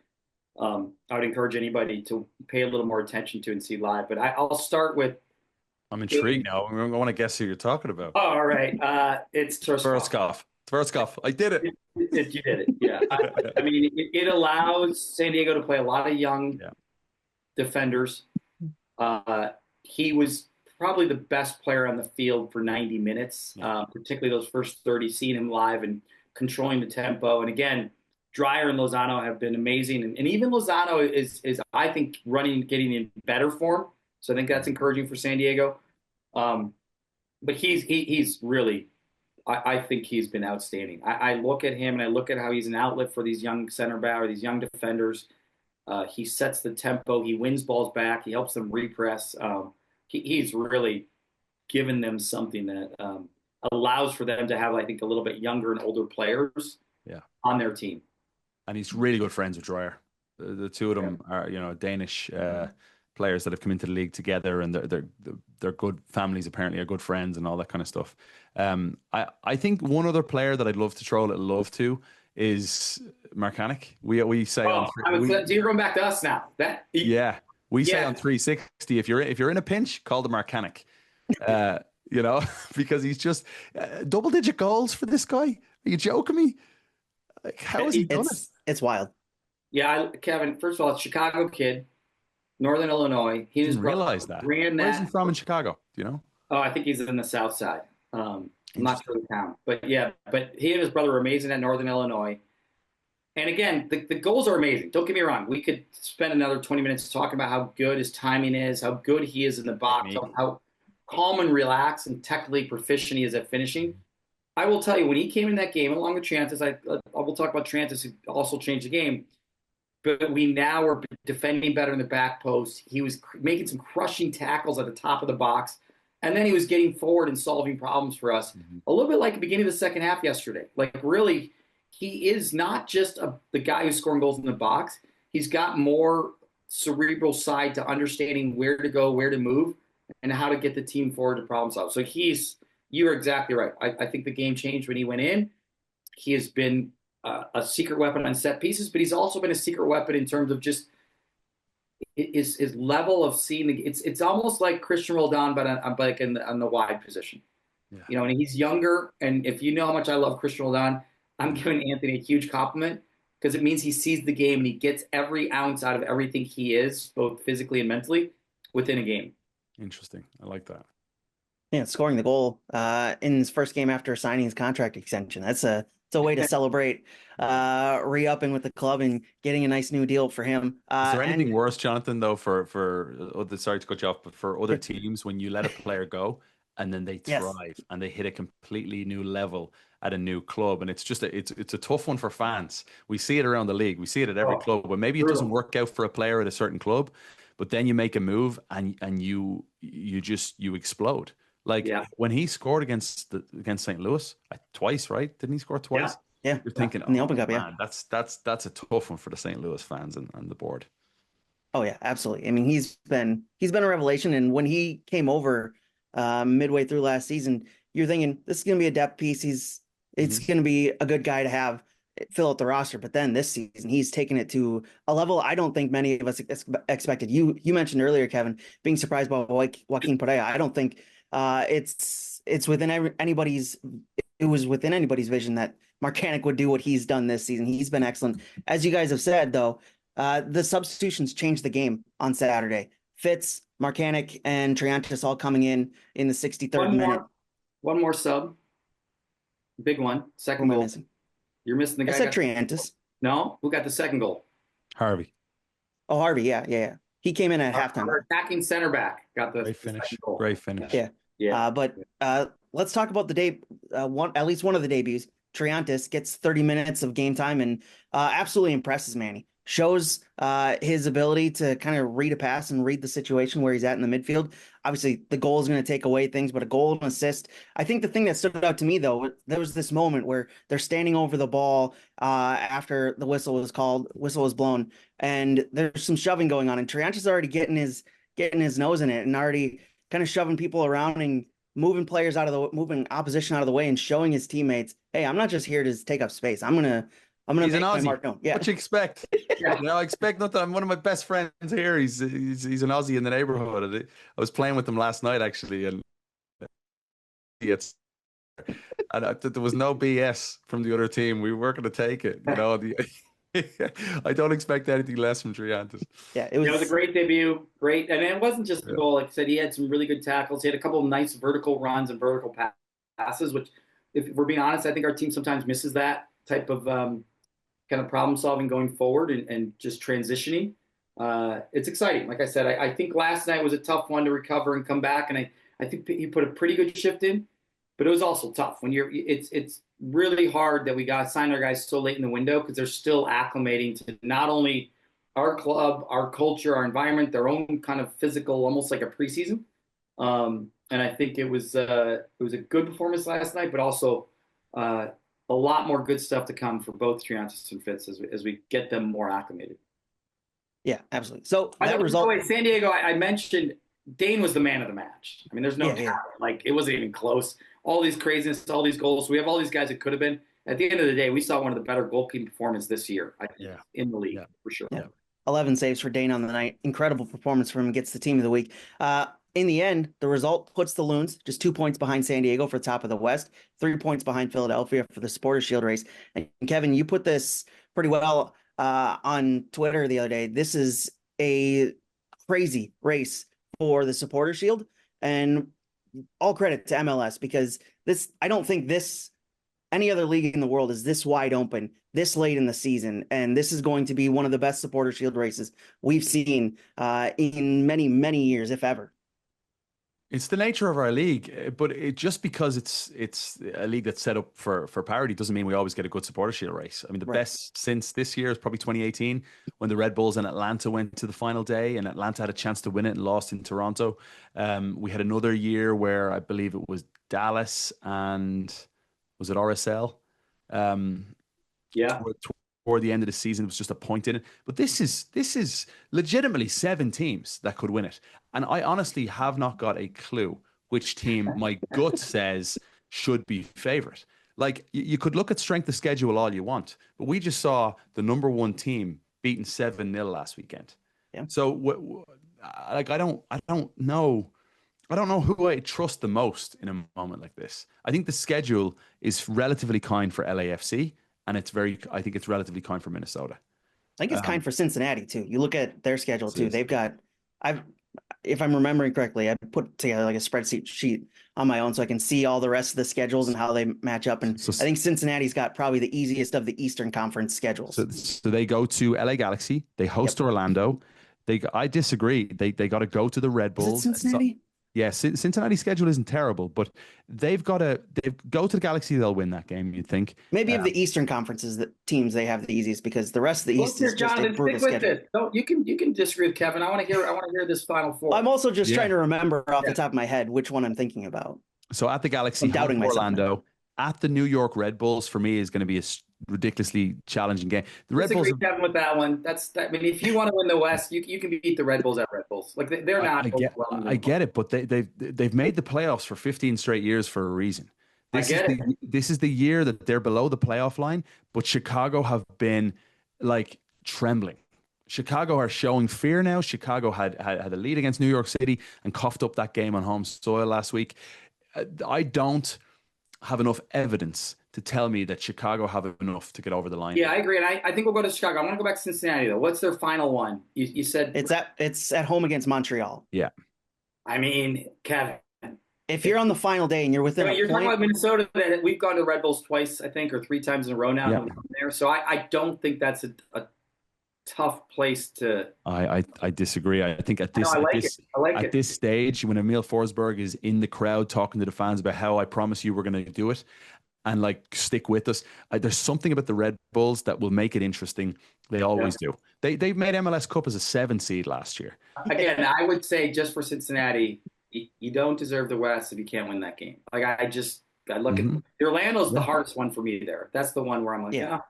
I would encourage anybody to pay a little more attention to and see live. But I'll start with. I'm intrigued now. I want to guess who you're talking about. Oh, all right. It's Tverskov. Tverskov. I did it. You did it. Yeah. I mean, it allows San Diego to play a lot of young defenders. He was probably the best player on the field for 90 minutes, particularly those first 30, seeing him live and controlling the tempo. And again, Dreyer and Lozano have been amazing. And even Lozano is I think, getting in better form. So I think that's encouraging for San Diego. But he's really, I think he's been outstanding. I look at him and I look at how he's an outlet for these young center back or these young defenders. He sets the tempo. He wins balls back. He helps them repress. He's really given them something that allows for them to have, I think, a little bit younger and older players on their team. And he's really good friends with Dreyer. The two of them are, Danish players that have come into the league together, and they're good families. Apparently, are good friends and all that kind of stuff. I think one other player that I'd love to throw a little love to is Marcanic. We say so you're going back to us now. We say on 360, if you're in a pinch, call the Marcanic. Because he's just double-digit goals for this guy. Are you joking me? Like, how has he done it? It's wild. Yeah, Kevin, first of all, Chicago kid, Northern Illinois. He didn't realize that. Where's he from in Chicago? Do you know? Oh, I think he's in the South Side. I'm not sure the town. But he and his brother were amazing at Northern Illinois. And again, the goals are amazing. Don't get me wrong. We could spend another 20 minutes talking about how good his timing is, how good he is in the box, how calm and relaxed and technically proficient he is at finishing. I will tell you, when he came in that game, along with Trantis, I will talk about Trantis, who also changed the game. But we now are defending better in the back post. He was making some crushing tackles at the top of the box. And then he was getting forward and solving problems for us. A little bit like the beginning of the second half yesterday. Like, really, he is not just the guy who's scoring goals in the box. He's got more cerebral side to understanding where to go, where to move, and how to get the team forward to problem solve. So you're exactly right. I think the game changed when he went in. He has been a secret weapon on set pieces, but he's also been a secret weapon in terms of just his level of seeing it's almost like Christian Roldan, but on the wide position. Yeah. And he's younger. And if you know how much I love Christian Roldan, I'm giving Anthony a huge compliment, because it means he sees the game and he gets every ounce out of everything he is, both physically and mentally, within a game. Interesting. I like that. Yeah, scoring the goal in his first game after signing his contract extension. It's a way to celebrate re-upping with the club and getting a nice new deal for him. Is there anything worse, Jonathan, though, for sorry to cut you off, but for other teams, when you let a player go and then they thrive and they hit a completely new level at a new club? And it's a tough one for fans. We see it around the league. We see it at every club where maybe it doesn't work out for a player at a certain club, but then you make a move and you explode. Like when he scored against St. Louis twice, right? Didn't he score twice? Yeah, you're thinking, in the oh Open Cup, yeah. man, that's a tough one for the St. Louis fans and the board. Oh yeah, absolutely. I mean, he's been a revelation, and when he came over midway through last season, you're thinking this is going to be a depth piece. It's going to be a good guy to have fill out the roster. But then this season, he's taken it to a level I don't think many of us expected. You mentioned earlier, Kevin, being surprised by Joaquin Pereira. I don't think it's within anybody's. It was within anybody's vision that Marcanic would do what he's done this season. He's been excellent, as you guys have said, though. The substitutions changed the game on Saturday. Fitz, Marcanic, and Triantis all coming in the 63rd minute. One more sub. Big one. Second goal. You're missing the guy. I said Triantis. No? Who got the second goal? Harvey. Oh, Harvey. Yeah. He came in at halftime. Our attacking center back got the Great finish. second goal. Great finish. Yeah. But let's talk about the at least one of the debuts. Triantis gets 30 minutes of game time and absolutely impresses Manny. Shows his ability to kind of read a pass and read the situation where he's at in the midfield. Obviously, the goal is going to take away things, but a goal and assist. I think the thing that stood out to me, though, there was this moment where they're standing over the ball after the whistle was blown, and there's some shoving going on, and Triantis is already getting his nose in it and already kind of shoving people around and moving opposition out of the way and showing his teammates, hey, I'm not just here to take up space. I'm gonna he's an make my Aussie. mark known. Yeah. What you expect? I expect nothing. I'm one of my best friends here. He's an Aussie in the neighborhood. I was playing with him last night actually, and there was no BS from the other team. We were going to take it. I don't expect anything less from Triantis. Yeah, it was a great debut. Great, and it wasn't just the goal. Like I said, he had some really good tackles. He had a couple of nice vertical runs and vertical passes, which, if we're being honest, I think our team sometimes misses that type of kind of problem solving going forward and just transitioning. It's exciting. Like I said, I think last night was a tough one to recover and come back, and I think he put a pretty good shift in, but it was also tough when it's really hard that we got signed our guys so late in the window because they're still acclimating to not only our club, our culture, our environment, their own kind of physical, almost like a preseason. And I think it was a good performance last night, but also a lot more good stuff to come for both Triantis and Fitz as we get them more acclimated. Yeah, absolutely. So that result, San Diego, I mentioned Dane was the man of the match. I mean, there's no doubt. Like, it wasn't even close. All these craziness, all these goals. We have all these guys that could have been. At the end of the day, we saw one of the better goalkeeping performances this year, I think, in the league, for sure. Yeah. 11 saves for Dane on the night. Incredible performance from him. Gets the team of the week. In the end, the result puts the Loons just 2 points behind San Diego for top of the West, 3 points behind Philadelphia for the Supporters Shield race. And Kevin, you put this pretty well on Twitter the other day. This is a crazy race for the Supporters Shield, and all credit to MLS because I don't think any other league in the world is this wide open this late in the season, and this is going to be one of the best Supporters Shield races we've seen in many, many years, if ever. It's the nature of our league, but just because it's a league that's set up for parity doesn't mean we always get a good Supporters Shield race. I mean, the best since this year is probably 2018 when the Red Bulls and Atlanta went to the final day, and Atlanta had a chance to win it and lost in Toronto. We had another year where I believe it was Dallas and was it RSL? Toward the end of the season, it was just a point in it. But this is legitimately 7 teams that could win it. And I honestly have not got a clue which team my gut says should be favorite. Like, you could look at strength of schedule all you want, but we just saw the number 1 team beaten 7-0 last weekend. Yeah. So I don't know who I trust the most in a moment like this. I think the schedule is relatively kind for LAFC, and I think it's relatively kind for Minnesota. I think it's kind for Cincinnati too. You look at their schedule too. They've got, if I'm remembering correctly, I put together like a spreadsheet sheet on my own so I can see all the rest of the schedules and how they match up. And I think Cincinnati's got probably the easiest of the Eastern Conference schedules. So they go to LA Galaxy. They host Orlando. I disagree. They got to go to the Red Bulls. Is it Cincinnati? Yeah, Cincinnati's schedule isn't terrible, but they go to the Galaxy, they'll win that game, you'd think. Maybe of the Eastern Conferences, the teams they have the easiest because the rest of the East is just a brutal schedule. No, you can disagree with Kevin. I want to hear this Final Four. I'm also just trying to remember off the top of my head which one I'm thinking about. So at the Galaxy, I'm doubting Orlando, myself at the New York Red Bulls, for me, is going to be ridiculously challenging game. The Red Bulls. Kevin, with that one. I mean, if you want to win the West, you can beat the Red Bulls at Red Bulls. Like they're not. I get it, but they've made the playoffs for 15 straight years for a reason. This is the year that they're below the playoff line, but Chicago have been like trembling. Chicago are showing fear now. Chicago had a lead against New York City and coughed up that game on home soil last week. I don't have enough evidence to tell me that Chicago have enough to get over the line. Yeah, I agree. And I think we'll go to Chicago. I want to go back to Cincinnati, though. What's their final one? You said it's at home against Montreal. Yeah. I mean, Kevin, if you're on the final day and you're within you're talking about Minnesota, that we've gone to the Red Bulls twice, I think, or 3 times in a row now. Yeah. There. So I don't think that's a tough place to. I disagree. I think at this stage, when Emil Forsberg is in the crowd talking to the fans about how I promise you we're going to do it and like stick with us, there's something about the Red Bulls that will make it interesting. They always do. They made MLS Cup as a 7 seed last year. Again, I would say just for Cincinnati, you don't deserve the West if you can't win that game. Like I look at Orlando's the hardest one for me there. That's the one where I'm like,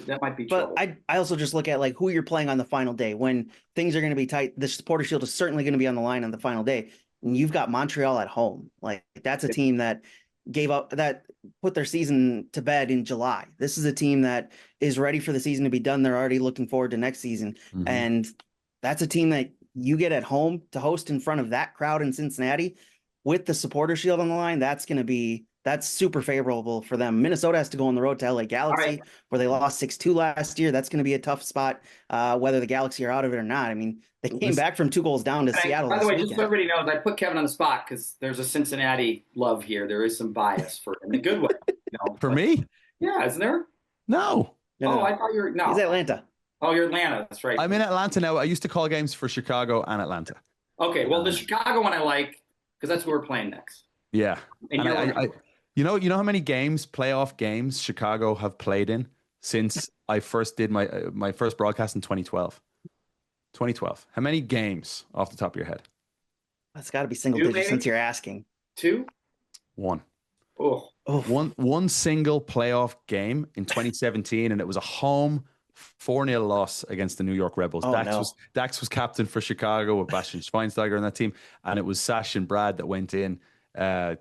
that might be trouble. But I also just look at like who you're playing on the final day when things are going to be tight. The Supporter Shield is certainly going to be on the line on the final day. And you've got Montreal at home. Like that's a team that put their season to bed in July. This is a team that is ready for the season to be done. They're already looking forward to next season. Mm-hmm. And that's a team that you get at home to host in front of that crowd in Cincinnati with the Supporter Shield on the line. That's super favorable for them. Minnesota has to go on the road to LA Galaxy, where they lost 6-2 last year. That's going to be a tough spot, whether the Galaxy are out of it or not. I mean, they came back from 2 goals down to Seattle. By the way, just so everybody knows, I put Kevin on the spot because there's a Cincinnati love here. There is some bias for him in a good way. For me? Yeah, isn't there? No. I thought you were. No. He's Atlanta. Oh, you're Atlanta. That's right. I'm in Atlanta now. I used to call games for Chicago and Atlanta. Okay, well, the Chicago one I like because that's who we're playing next. Yeah. And you know how many playoff games Chicago have played in since I first did my first broadcast in 2012? 2012. How many games off the top of your head? That's got to be single digits since you're asking. 2? 1. Oh. One single playoff game in 2017, and it was a home 4-0 loss against the New York Red Bulls. Dax was captain for Chicago with Bastian Schweinsteiger in that team, and it was Sash and Brad that went in to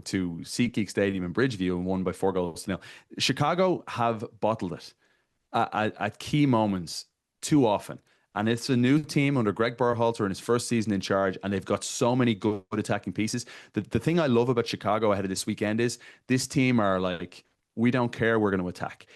SeatGeek Stadium in Bridgeview and won by 4-0. Chicago have bottled it at key moments too often. And it's a new team under Greg Berhalter in his first season in charge, and they've got so many good attacking pieces. The thing I love about Chicago ahead of this weekend is this team are like, we don't care, we're going to attack.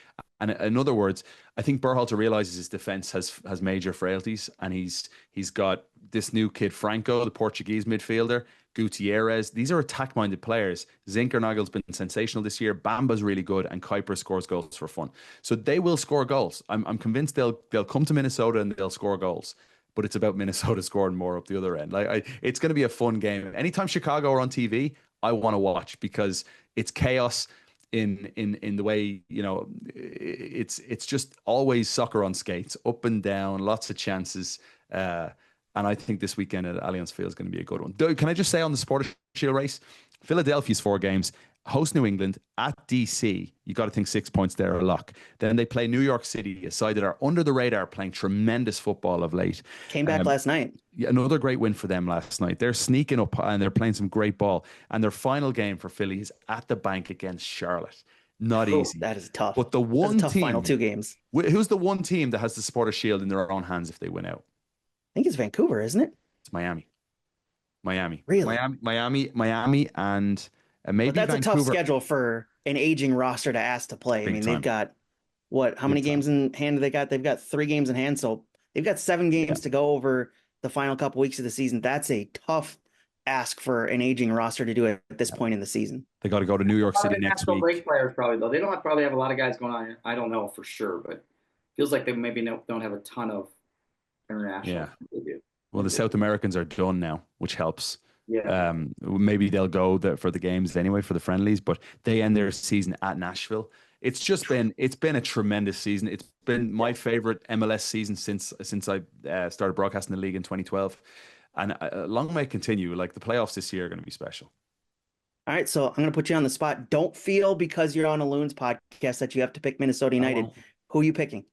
And in other words, I think Berhalter realizes his defense has major frailties, and he's got this new kid, Franco, the Portuguese midfielder, Gutierrez. These are attack-minded players. Zinkernagel's been sensational this year. Bamba's really good, and Kuiper scores goals for fun. So they will score goals. I'm convinced they'll come to Minnesota and they'll score goals. But it's about Minnesota scoring more up the other end. It's going to be a fun game. Anytime Chicago are on TV, I want to watch because it's chaos in the way, it's just always soccer on skates, up and down, lots of chances. And I think this weekend at Allianz Field is going to be a good one. Can I just say on the Supporter Shield race, Philadelphia's 4 games, host New England at DC. You got to think 6 points there are a lock. Then they play New York City, a side that are under the radar, playing tremendous football of late. Came back last night. Yeah, another great win for them last night. They're sneaking up and they're playing some great ball. And their final game for Philly is at the bank against Charlotte. Not easy. That is tough. But the one tough team, final 2 games. Who's the one team that has the Supporter Shield in their own hands if they win out? I think it's Vancouver, isn't it? It's Miami. Really? Miami, and maybe but that's Vancouver. A tough schedule for an aging roster to ask to play. Big I mean, time. they've got how many games in hand do they got? They've got 3 games in hand, so they've got 7 games to go over the final couple weeks of the season. That's a tough ask for an aging roster to do it at this point in the season. They got to go to New York City next week. Break players probably though. They don't probably have a lot of guys going on. I don't know for sure, but feels like they maybe don't have a ton of international. Yeah. Well, the South Americans are done now, which helps. Yeah. Maybe they'll go for the games anyway, for the friendlies, but they end their season at Nashville. It's been a tremendous season. It's been my favorite MLS season since I started broadcasting the league in 2012. And long may it continue. Like the playoffs this year are going to be special. All right, so I'm going to put you on the spot. Don't feel because you're on a Loons podcast that you have to pick Minnesota I United. won't. Who are you picking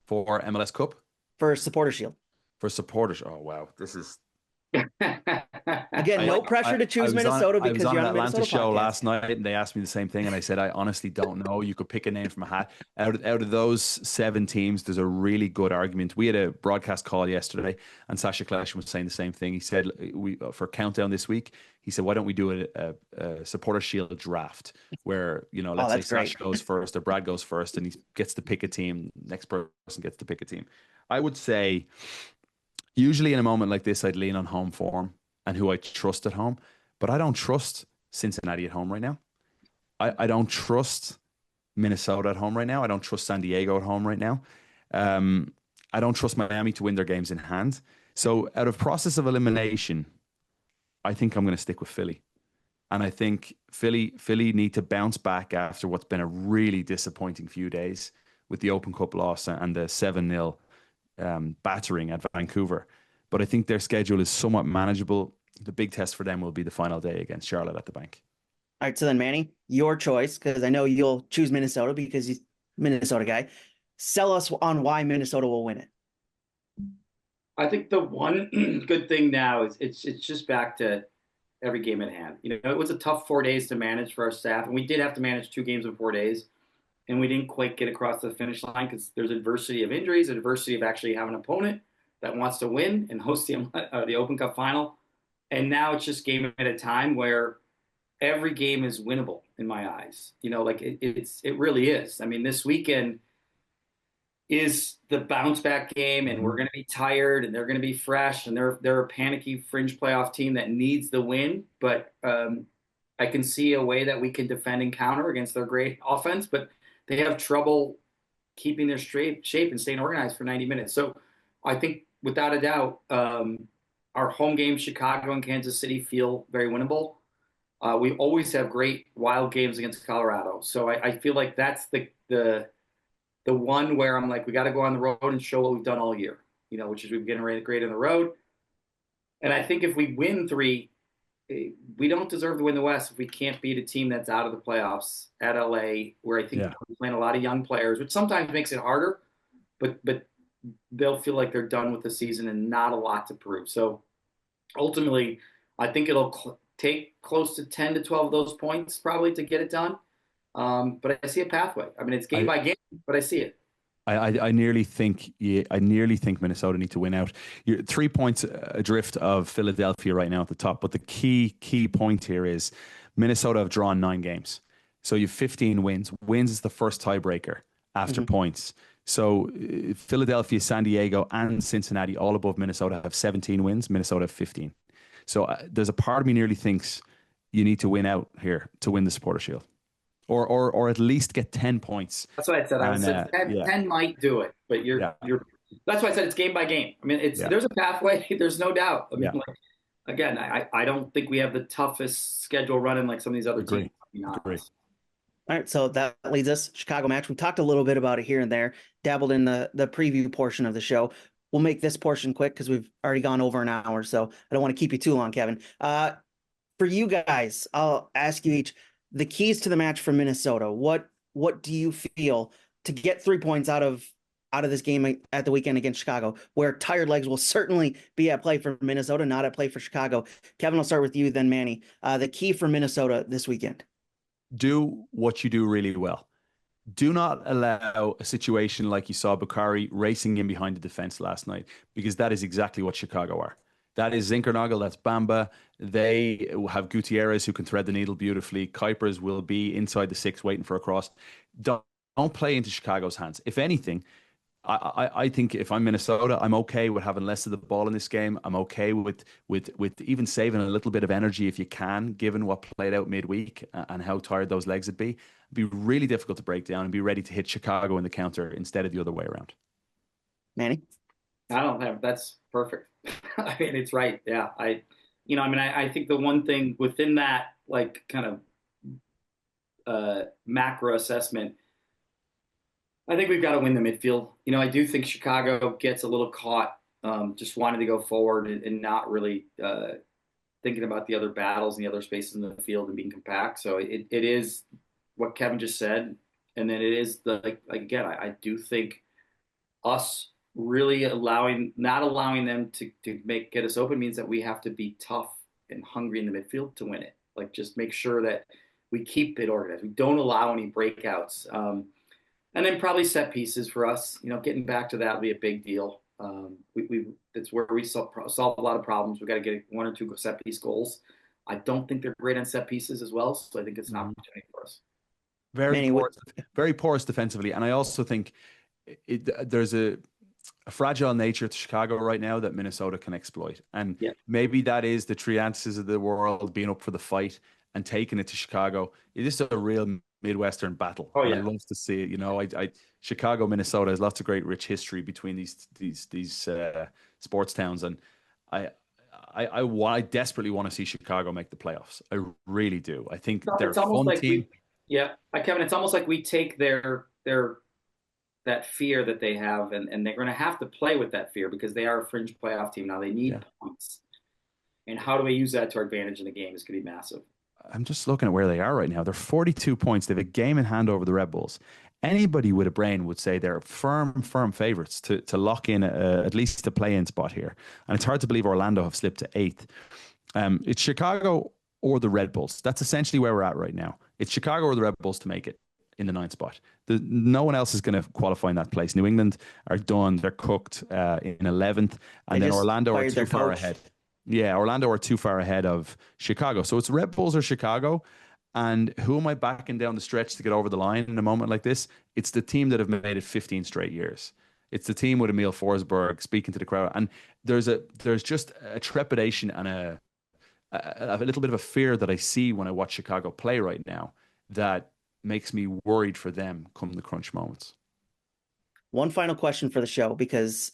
For MLS Cup, for Supporter Shield? for supporters. Oh wow, this is. Again, no pressure to choose Minnesota I was because on you're an on a Atlanta Minnesota show podcast. last night, and they asked me the same thing, and I said I honestly don't know. You could pick a name from a hat. Out of those 7 teams, there's a really good argument. We had a broadcast call yesterday, and Sasha Kleshin was saying the same thing. He said we for countdown this week. He said, why don't we do a supporter shield draft where Oh, let's say that's great. Sasha goes first or Brad goes first, and he gets to pick a team. Next person gets to pick a team. I would say usually in a moment like this, I'd lean on home form and who I trust at home. But I don't trust Cincinnati at home right now. I don't trust Minnesota at home right now. I don't trust San Diego at home right now. I don't trust Miami to win their games in hand. So out of process of elimination, I think I'm going to stick with Philly. And I think Philly need to bounce back after what's been a really disappointing few days with the Open Cup loss and the 7-0 battering at Vancouver. But I think their schedule is somewhat manageable. The big test for them will be the final day against Charlotte at the Bank. All right, so then Manny, your choice, because I know you'll choose Minnesota because he's a Minnesota guy. Sell us on why Minnesota will win it. I think the one good thing now is it's just back to every game at hand. It was a tough 4 days to manage for our staff, and we did have to manage 2 games in 4 days, and we didn't quite get across the finish line because there's adversity of injuries, adversity of actually having an opponent that wants to win and host the Open Cup final. And now it's just game at a time where every game is winnable in my eyes. It really is. I mean, this weekend is the bounce back game, and we're going to be tired, and they're going to be fresh, and they're a panicky fringe playoff team that needs the win. But I can see a way that we can defend and counter against their great offense, but they have trouble keeping their shape and staying organized for 90 minutes. So I think without a doubt, our home games, Chicago and Kansas City, feel very winnable. We always have great wild games against Colorado. So I feel like that's the one where I'm like, we got to go on the road and show what we've done all year, which is we've been great on the road. And I think if we win 3, we don't deserve to win the West if we can't beat a team that's out of the playoffs at LA, where I think we're playing a lot of young players, which sometimes makes it harder, but they'll feel like they're done with the season and not a lot to prove. So ultimately, I think it'll take close to 10 to 12 of those points probably to get it done. But I see a pathway. I mean, it's game by game, but I see it. I nearly think Minnesota need to win out. You're 3 points adrift of Philadelphia right now at the top, but the key point here is Minnesota have drawn 9 games, so you've 15 wins. Wins is the first tiebreaker after points. So Philadelphia, San Diego, and Cincinnati, all above Minnesota, have 17 wins. Minnesota have 15. So there's a part of me nearly thinks you need to win out here to win the Supporter Shield. Or at least get 10 points. That's what I said. I said 10 might do it, but you're. That's why I said it's game by game. I mean, there's a pathway. There's no doubt. I mean, again, I don't think we have the toughest schedule running like some of these other teams. Agree. All right, so that leads us Chicago match. We talked a little bit about it here and there, dabbled in the preview portion of the show. We'll make this portion quick because we've already gone over an hour, so I don't want to keep you too long, Kevin. For you guys, I'll ask you each the keys to the match for Minnesota. What do you feel to get 3 points out of this game at the weekend against Chicago, where tired legs will certainly be at play for Minnesota, not at play for Chicago? Kevin, I'll start with you, then Manny. The key for Minnesota this weekend. Do what you do really well. Do not allow a situation like you saw Bukhari racing in behind the defense last night, because that is exactly what Chicago are. That is Zinkernagel, that's Bamba. They have Gutierrez who can thread the needle beautifully. Kuipers will be inside the 6 waiting for a cross. Don't play into Chicago's hands. If anything, I think if I'm Minnesota, I'm okay with having less of the ball in this game. I'm okay with even saving a little bit of energy if you can, given what played out midweek and how tired those legs would be. It'd be really difficult to break down and be ready to hit Chicago in the counter instead of the other way around. Manny? That's perfect. I mean, it's right. Yeah. I think the one thing within that, like, kind of macro assessment, I think we've got to win the midfield. I do think Chicago gets a little caught just wanting to go forward and not really thinking about the other battles and the other spaces in the field and being compact. So it is what Kevin just said. And then it is again, I do think us really not allowing them to get us open means that we have to be tough and hungry in the midfield to win it. Like, just make sure that we keep it organized. We don't allow any breakouts. And then probably set pieces for us, getting back to that will be a big deal. That's where we solve a lot of problems. We've got to get 1 or 2 set piece goals. I don't think they're great on set pieces as well. So I think it's an opportunity for us. Very porous defensively. And I also think there's a fragile nature to Chicago right now that Minnesota can exploit. And maybe that is the Triantis of the world being up for the fight and taking it to Chicago. It is a real Midwestern battle. Oh, yeah. I love to see it. Chicago, Minnesota has lots of great rich history between these sports towns. And I desperately want to see Chicago make the playoffs. I really do. I think they're a fun team. Kevin, it's almost like we take their that fear that they have, and they're going to have to play with that fear because they are a fringe playoff team now. They need points, and how do we use that to our advantage in the game is going to be massive. I'm just looking at where they are right now. They're 42 points. They have a game in hand over the Red Bulls. Anybody with a brain would say they're firm favorites to lock in at least a play-in spot here. And it's hard to believe Orlando have slipped to 8th. It's Chicago or the Red Bulls. That's essentially where we're at right now. It's Chicago or the Red Bulls to make it in the 9th spot. No one else is going to qualify in that place. New England are done. They're cooked in 11th. And then Orlando are too far ahead. Yeah, Orlando are too far ahead of Chicago. So it's Red Bulls or Chicago. And who am I backing down the stretch to get over the line in a moment like this? It's the team that have made it 15 straight years. It's the team with Emil Forsberg speaking to the crowd. And there's just a trepidation and a little bit of a fear that I see when I watch Chicago play right now that makes me worried for them come the crunch moments. One final question for the show, because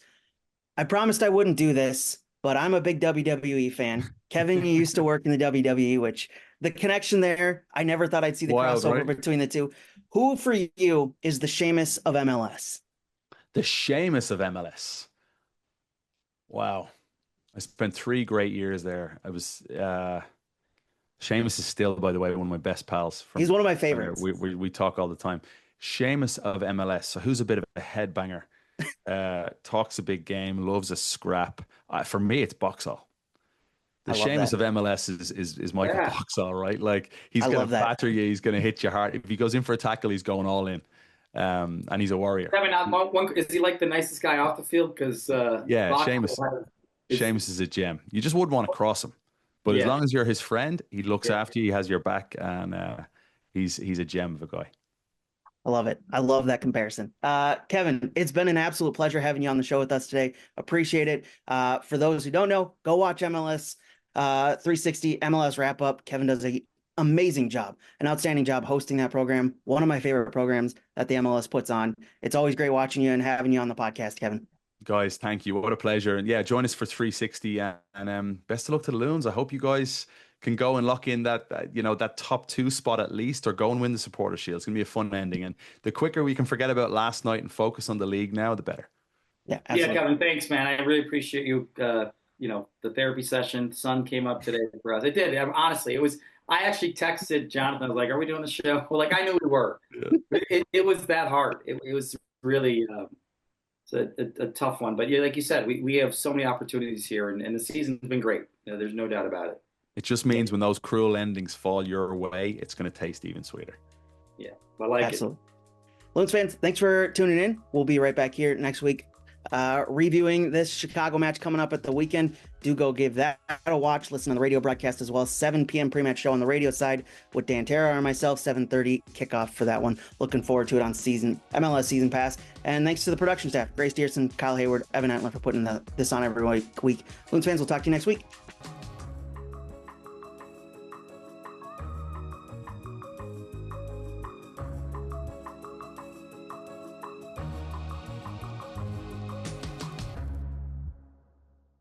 I promised I wouldn't do this, but I'm a big WWE fan. Kevin, you used to work in the WWE, which the connection there, I never thought I'd see the crossover between the two. Who for you is the Sheamus of MLS? The Sheamus of MLS. Wow. I spent 3 great years there. I was Sheamus is still, by the way, one of my best pals. He's one of my favorites. We talk all the time. Sheamus of MLS. So who's a bit of a headbanger? Talks a big game, loves a scrap. For me, it's Boxall. The Sheamus of MLS is Michael Boxall, right? Like, he's going to batter you. He's going to hit you hard. If he goes in for a tackle, he's going all in. And he's a warrior. Is he like the nicest guy off the field? Because Sheamus is a gem. You just wouldn't want to cross him. But as long as you're his friend, he looks after you, he has your back, and he's a gem of a guy. I love it. I love that comparison. Kevin, it's been an absolute pleasure having you on the show with us today. Appreciate it. For those who don't know, go watch MLS 360 MLS Wrap Up. Kevin does an amazing job, an outstanding job hosting that program. One of my favorite programs that the MLS puts on. It's always great watching you and having you on the podcast, Kevin. Guys, thank you. What a pleasure. And join us for 360 and best of luck to the Loons. I hope you guys can go and lock in that top 2 spot at least, or go and win the Supporter Shield. It's going to be a fun ending. And the quicker we can forget about last night and focus on the league now, the better. Yeah, absolutely. Kevin, thanks, man. I really appreciate you. The therapy session, the sun came up today for us. It did. Honestly, I actually texted Jonathan. I was like, are we doing the show? Like, I knew we were. Yeah. It was that hard. It was really a tough one. But like you said, we have so many opportunities here, and the season's been great. There's no doubt about it. It just means when those cruel endings fall your way, it's going to taste even sweeter. Yeah, I like Absolutely. It. Loons fans, thanks for tuning in. We'll be right back here next week, reviewing this Chicago match coming up at the weekend. Do go give that a watch. Listen to the radio broadcast as well. 7 p.m. pre-match show on the radio side with Dan Terra and myself. 7:30 kickoff for that one. Looking forward to it on MLS Season Pass. And thanks to the production staff, Grace Dearson, Kyle Hayward, Evan Antler for putting this on every week. Loons fans, we'll talk to you next week.